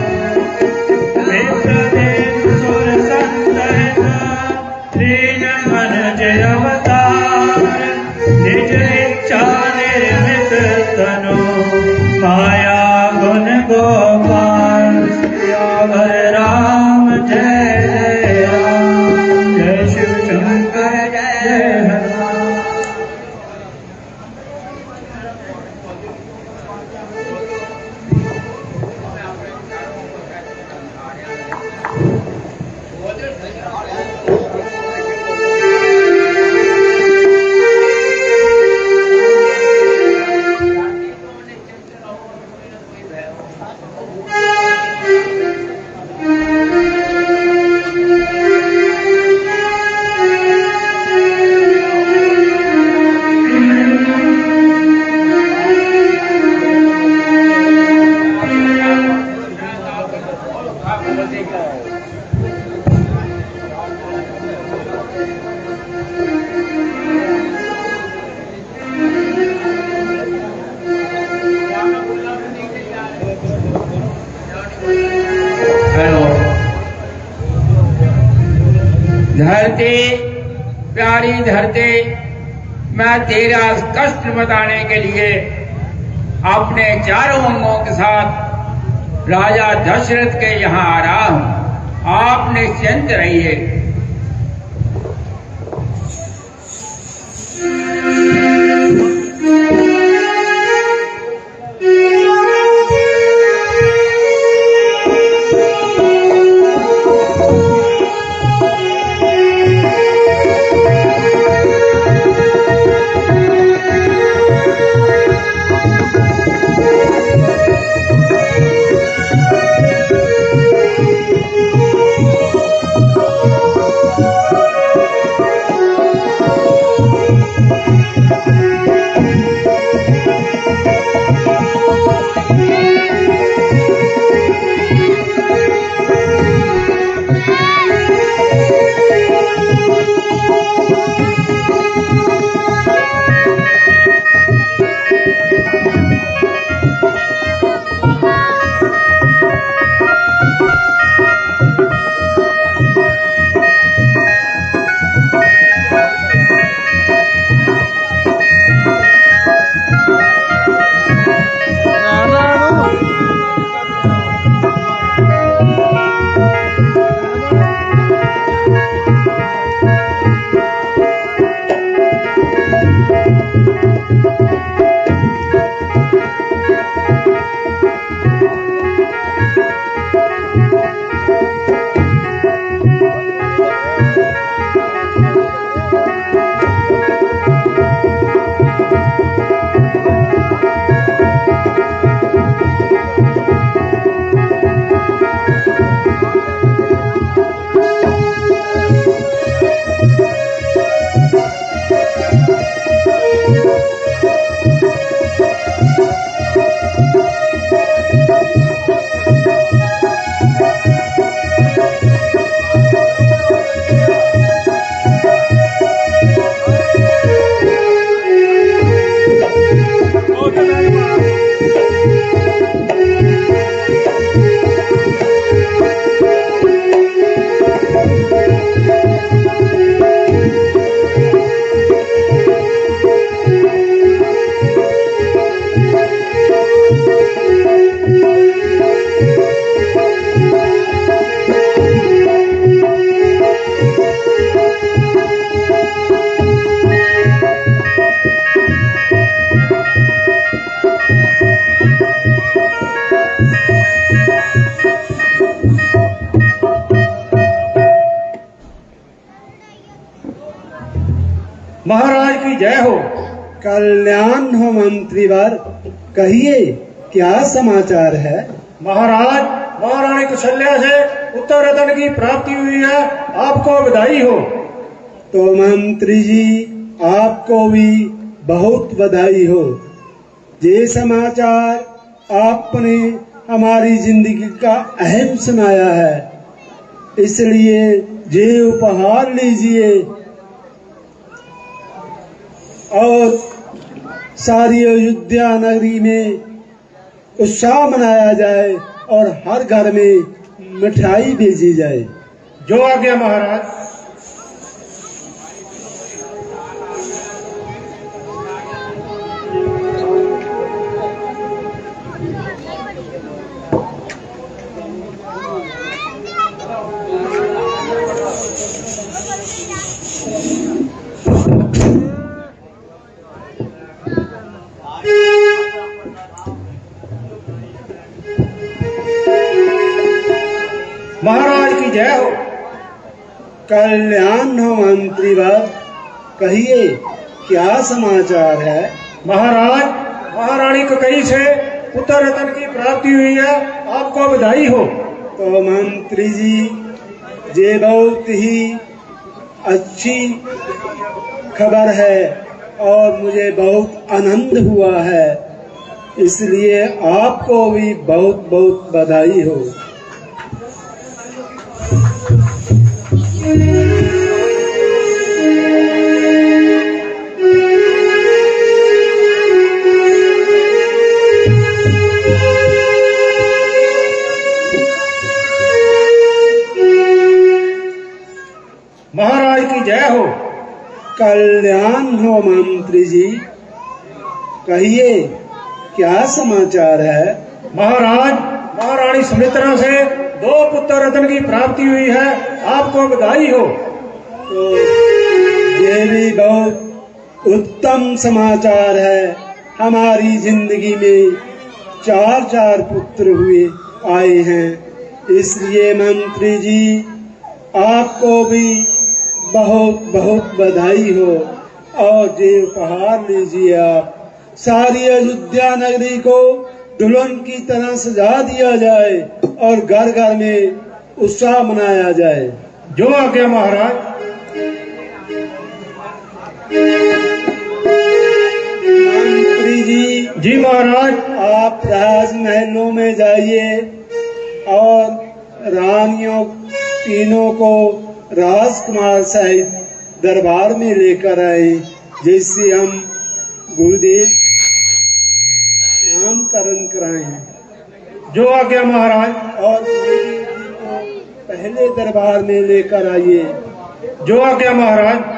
मित्र देव सुर संत दीन मन जय अवतार निज इच्छा निर्मित तनु माया गुण गोपाल सियावर राम जय जय राम जय शिव शंकर जय हनुमान धरती प्यारी धरती, मैं तेरा कष्ट बताने के लिए अपने चारों अंगों के साथ राजा दशरथ के यहाँ आ रहा हूँ। आप निश्चिंत रहिए। महाराज की जय हो। कल्याण हो मंत्रीवर, कहिए क्या समाचार है? महाराज, महारानी कौशल्या से उत्तर रत्न की प्राप्ति हुई है, आपको बधाई हो। तो मंत्री जी आपको भी बहुत बधाई हो। ये समाचार आपने हमारी जिंदगी का अहम सुनाया है, इसलिए ये उपहार लीजिए और सारी अयोध्या नगरी में उत्साह मनाया जाए और हर घर में मिठाई भेजी जाए। जो आज्ञा महाराज। महाराज की जय हो। कल्याण हो मंत्रीवर, कहिए क्या समाचार है? महाराज, महारानी ककई से उत्तर रत्न की प्राप्ति हुई है, आपको बधाई हो। तो मंत्री जी ये बहुत ही अच्छी खबर है और मुझे बहुत आनंद हुआ है, इसलिए आपको भी बहुत बहुत बधाई हो। महाराज की जय हो। कल्याण हो मंत्री जी, कहिए क्या समाचार है? महाराज, महारानी सुमित्रा से 2 पुत्र रत्न की प्राप्ति हुई है, आपको बधाई हो। तो ये भी बहुत उत्तम समाचार है। हमारी जिंदगी में 4 पुत्र हुए आए हैं, इसलिए मंत्री जी आपको भी बहुत बहुत बधाई हो। और ये उपहार लीजिए आप। सारी अयोध्या नगरी को दुल्हन की तरह सजा दिया जाए और घर घर में उत्साह मनाया जाए। जो आज्ञा महाराज। मंत्री जी। जी महाराज। आप राजमहलों में जाइए और रानियों तीनों को राजकुमार सहित दरबार में लेकर आए, जिससे हम गुरुदेव नामकरण कराएं। जो आज्ञा महाराज। और गुरुदेव जी को पहले दरबार में लेकर आइए। जो आज्ञा महाराज।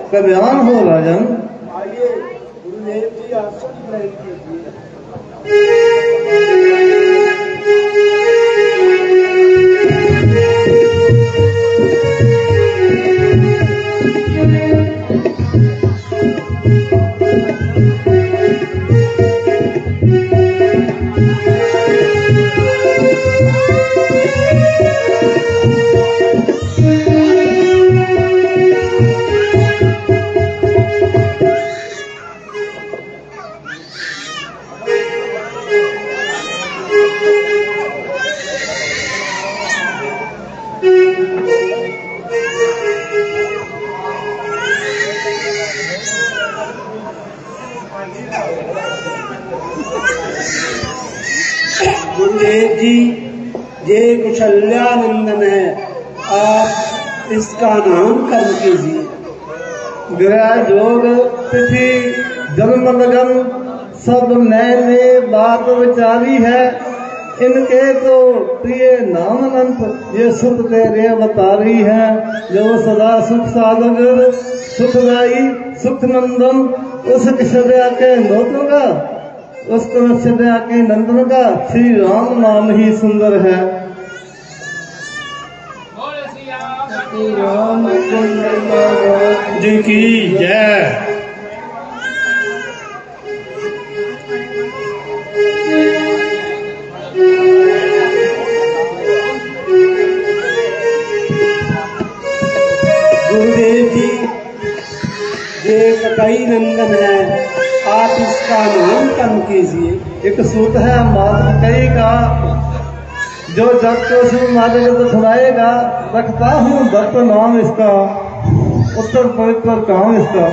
कल्याण हो राजन। आइए गुरुदेव जी आसन ग्रहण कीजिए। गुरुदेव जी ये कौशल्यानंदन है, आप इसका नामकरण कीजिए। ग्रह जोग तिथि जन्म लगन सब नए बात विचारी है, इनके तो प्रिय नाम अनंत ये सुख तेरे अवतारी है, जो सदा सुख सागर सुखदाई सुख नंदन, उस किशोरिया के नोतों का, उस किशोरिया के नंदन का श्री राम नाम ही सुंदर है। जी की जय। गुरुदेव जी, ये कटाई नंदन है, आप इसका नामकरण कीजिए। एक सूत है माता कई का, जो जब तो शिव माधव को सुनाएगा, रखता हूँ भक्त नाम इसका, उत्तर पवित्र काम इसका।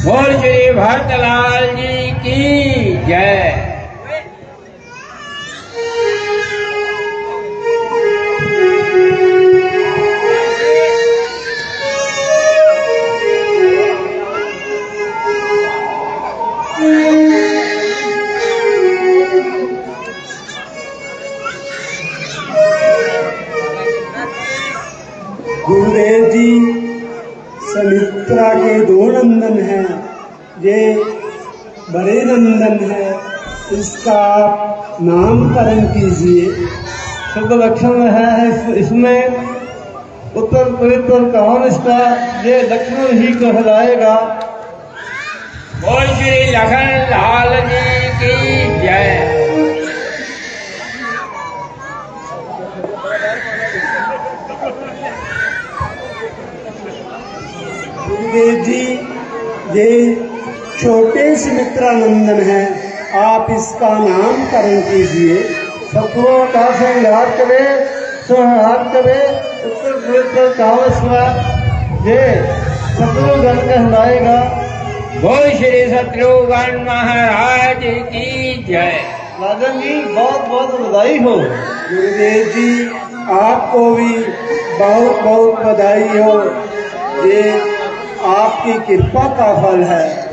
बोल श्री भरतलाल जी की जय। गुरुदेव जी, समित्रा के दो नंदन हैं, ये बड़े नंदन है, इसका नामकरण कीजिए। शुभ लक्षण है इसमें, उत्तर पवित्र काम इसका, ये लक्षण ही कहलाएगा। बोल श्री लखन लाल जी की जय। गुरुदेव जी, ये छोटे सुमित्रा नंदन है, आप इसका नामकरण कीजिए। शत्रुओं का संहार करे, संहार करे, उत्तर पवित्र काम इसका, ये शत्रुघ्न कहलाएगा। बोल श्री शत्रुघ्न महाराज की जय। राजन जी बहुत बहुत बधाई हो। गुरुदेव जी, आपको भी बहुत बहुत बधाई हो, ये आपकी कृपा का फल है।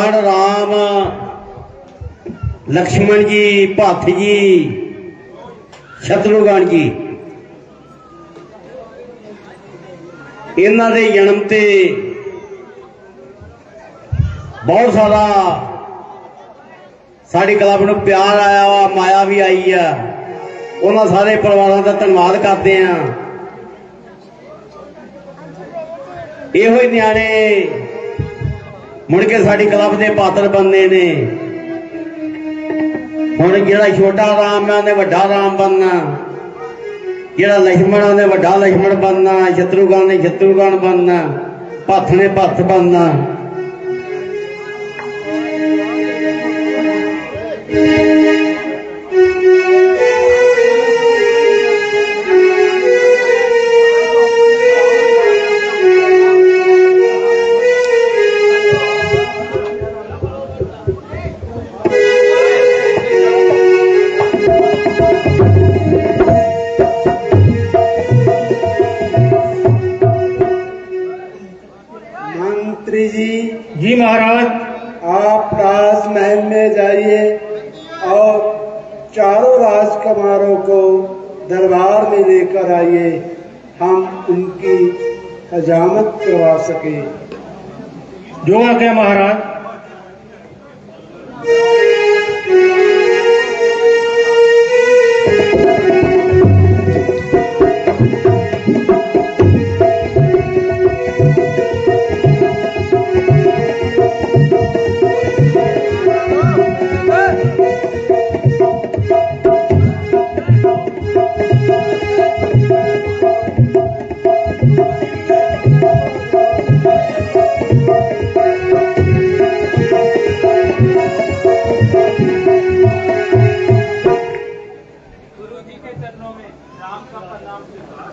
लखन राम लक्ष्मण जी भरत जी शत्रुघ्न जी इन्हां दे जन्म ते बहुत सारा साड़ी क्लब नूं प्यार आया वा माया भी आई है। उन्हां सारे परिवारों का धन्यवाद करते हैं। इहो ही न्याणे मुड़ के साड़ी क्लब के पात्र बनने ने। हुण जिहड़ा छोटा राम है उन्हें वड्डा राम बनना, जिहड़ा लक्ष्मण है उन्हें वड्डा लक्ष्मण बनना, शत्रुघ्न ने शत्रुघ्न बनना, भरत ने भरत बनना। मंत्री जी महाराज। आप राजमहल में जाइए और चारों राजकुमारों को दरबार में लेकर आइए, हम उनकी हजामत करवा सके। जो आज्ञा महाराज।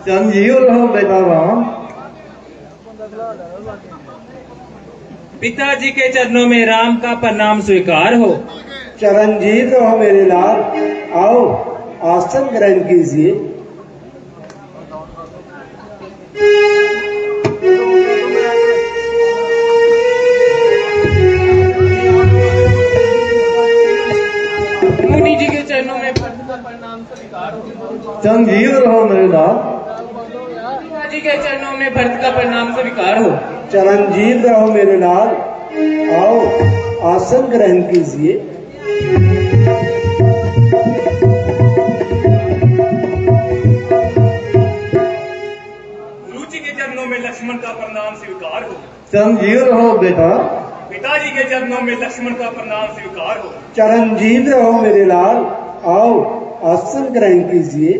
संजीव रहो बेटा राम। पिताजी के चरणों में राम का प्रणाम स्वीकार हो। चरणजीत रहो मेरे लाल, आओ आसन ग्रहण कीजिए। मुनि जी के चरणों में प्रणाम स्वीकार हो। संजीव रहो मेरे लाल। पिताजी के चरणों में भरत का प्रणाम स्वीकार हो। चरणजीत रहो मेरे लाल, आओ आसन ग्रहण कीजिए। गुरु जी के चरणों में लक्ष्मण का प्रणाम स्वीकार हो। संजीव रहो बेटा। पिताजी के चरणों में लक्ष्मण का प्रणाम स्वीकार हो। चरणजीत रहो मेरे लाल, आओ आसन ग्रहण कीजिए।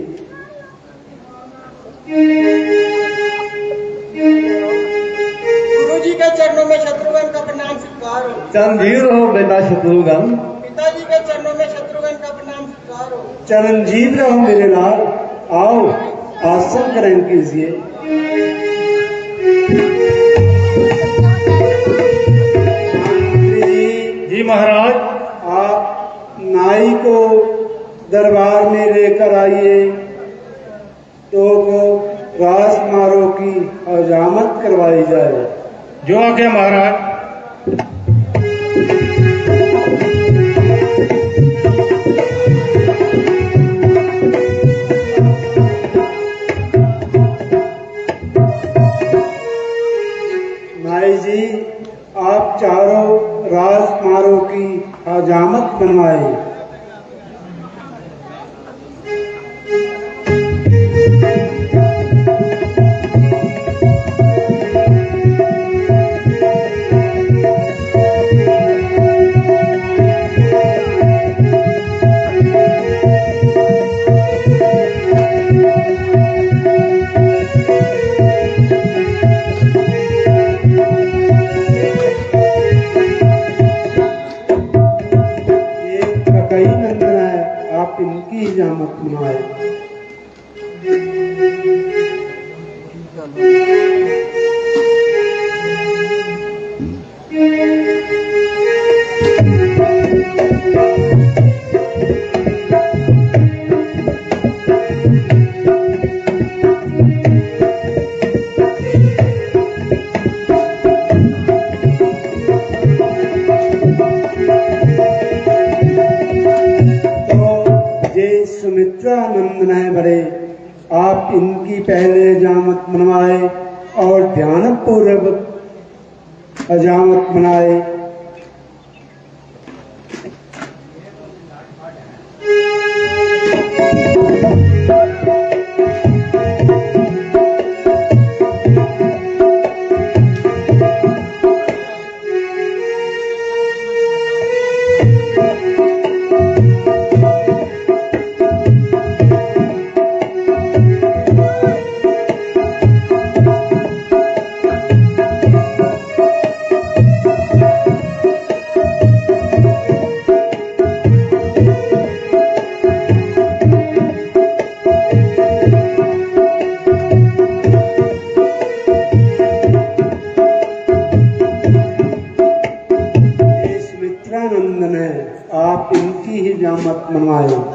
गुरु जी के चरणों में शत्रुघ्न का प्रणाम स्वीकार हो। संजीव रहो बेटा शत्रुघ्न। पिताजी के चरणों में शत्रुघ्न का प्रणाम स्वीकार हो। चरणजीत रहो मेरे लाल, आओ आसन ग्रहण कीजिए। जी महाराज। आप नाई को दरबार में लेकर आइए, तो राजकुमारों की हजामत करवाई जाए। जो आज्ञा महाराज। नाई जी, आप चारों राजकुमारों की हजामत बनवाए। कई नंदन है, आप इनकी हजामत बनवाए। उनकी पहले हजामत मनवाए और ध्यानपूर्वक हजामत मनाए। मित्रानंदन है, आप इनकी ही हजामत मनवाए।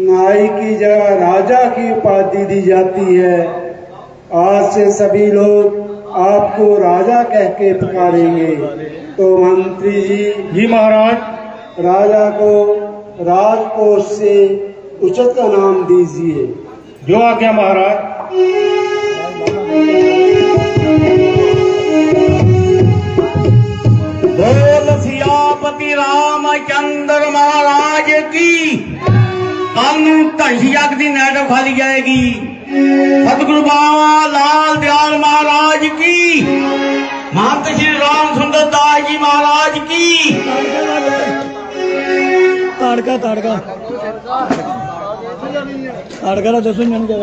नाई की जगह राजा की उपाधि दी जाती है। आज से सभी लोग आपको राजा कह के पुकारेंगे। तो मंत्री जी महाराज, राजा को राजकोष से उचित नाम दीजिए। जो आज्ञा महाराज। बोल सियापति रामचंद्र महाराज की। कल घंटिया की नाटक खाली जाएगी। सतगुरु बाबा लाल दयाल महाराज की। महंत श्री राम सुंदर दास जी महाराज की। ताड़का ताड़का ताड़का दसों जन क्या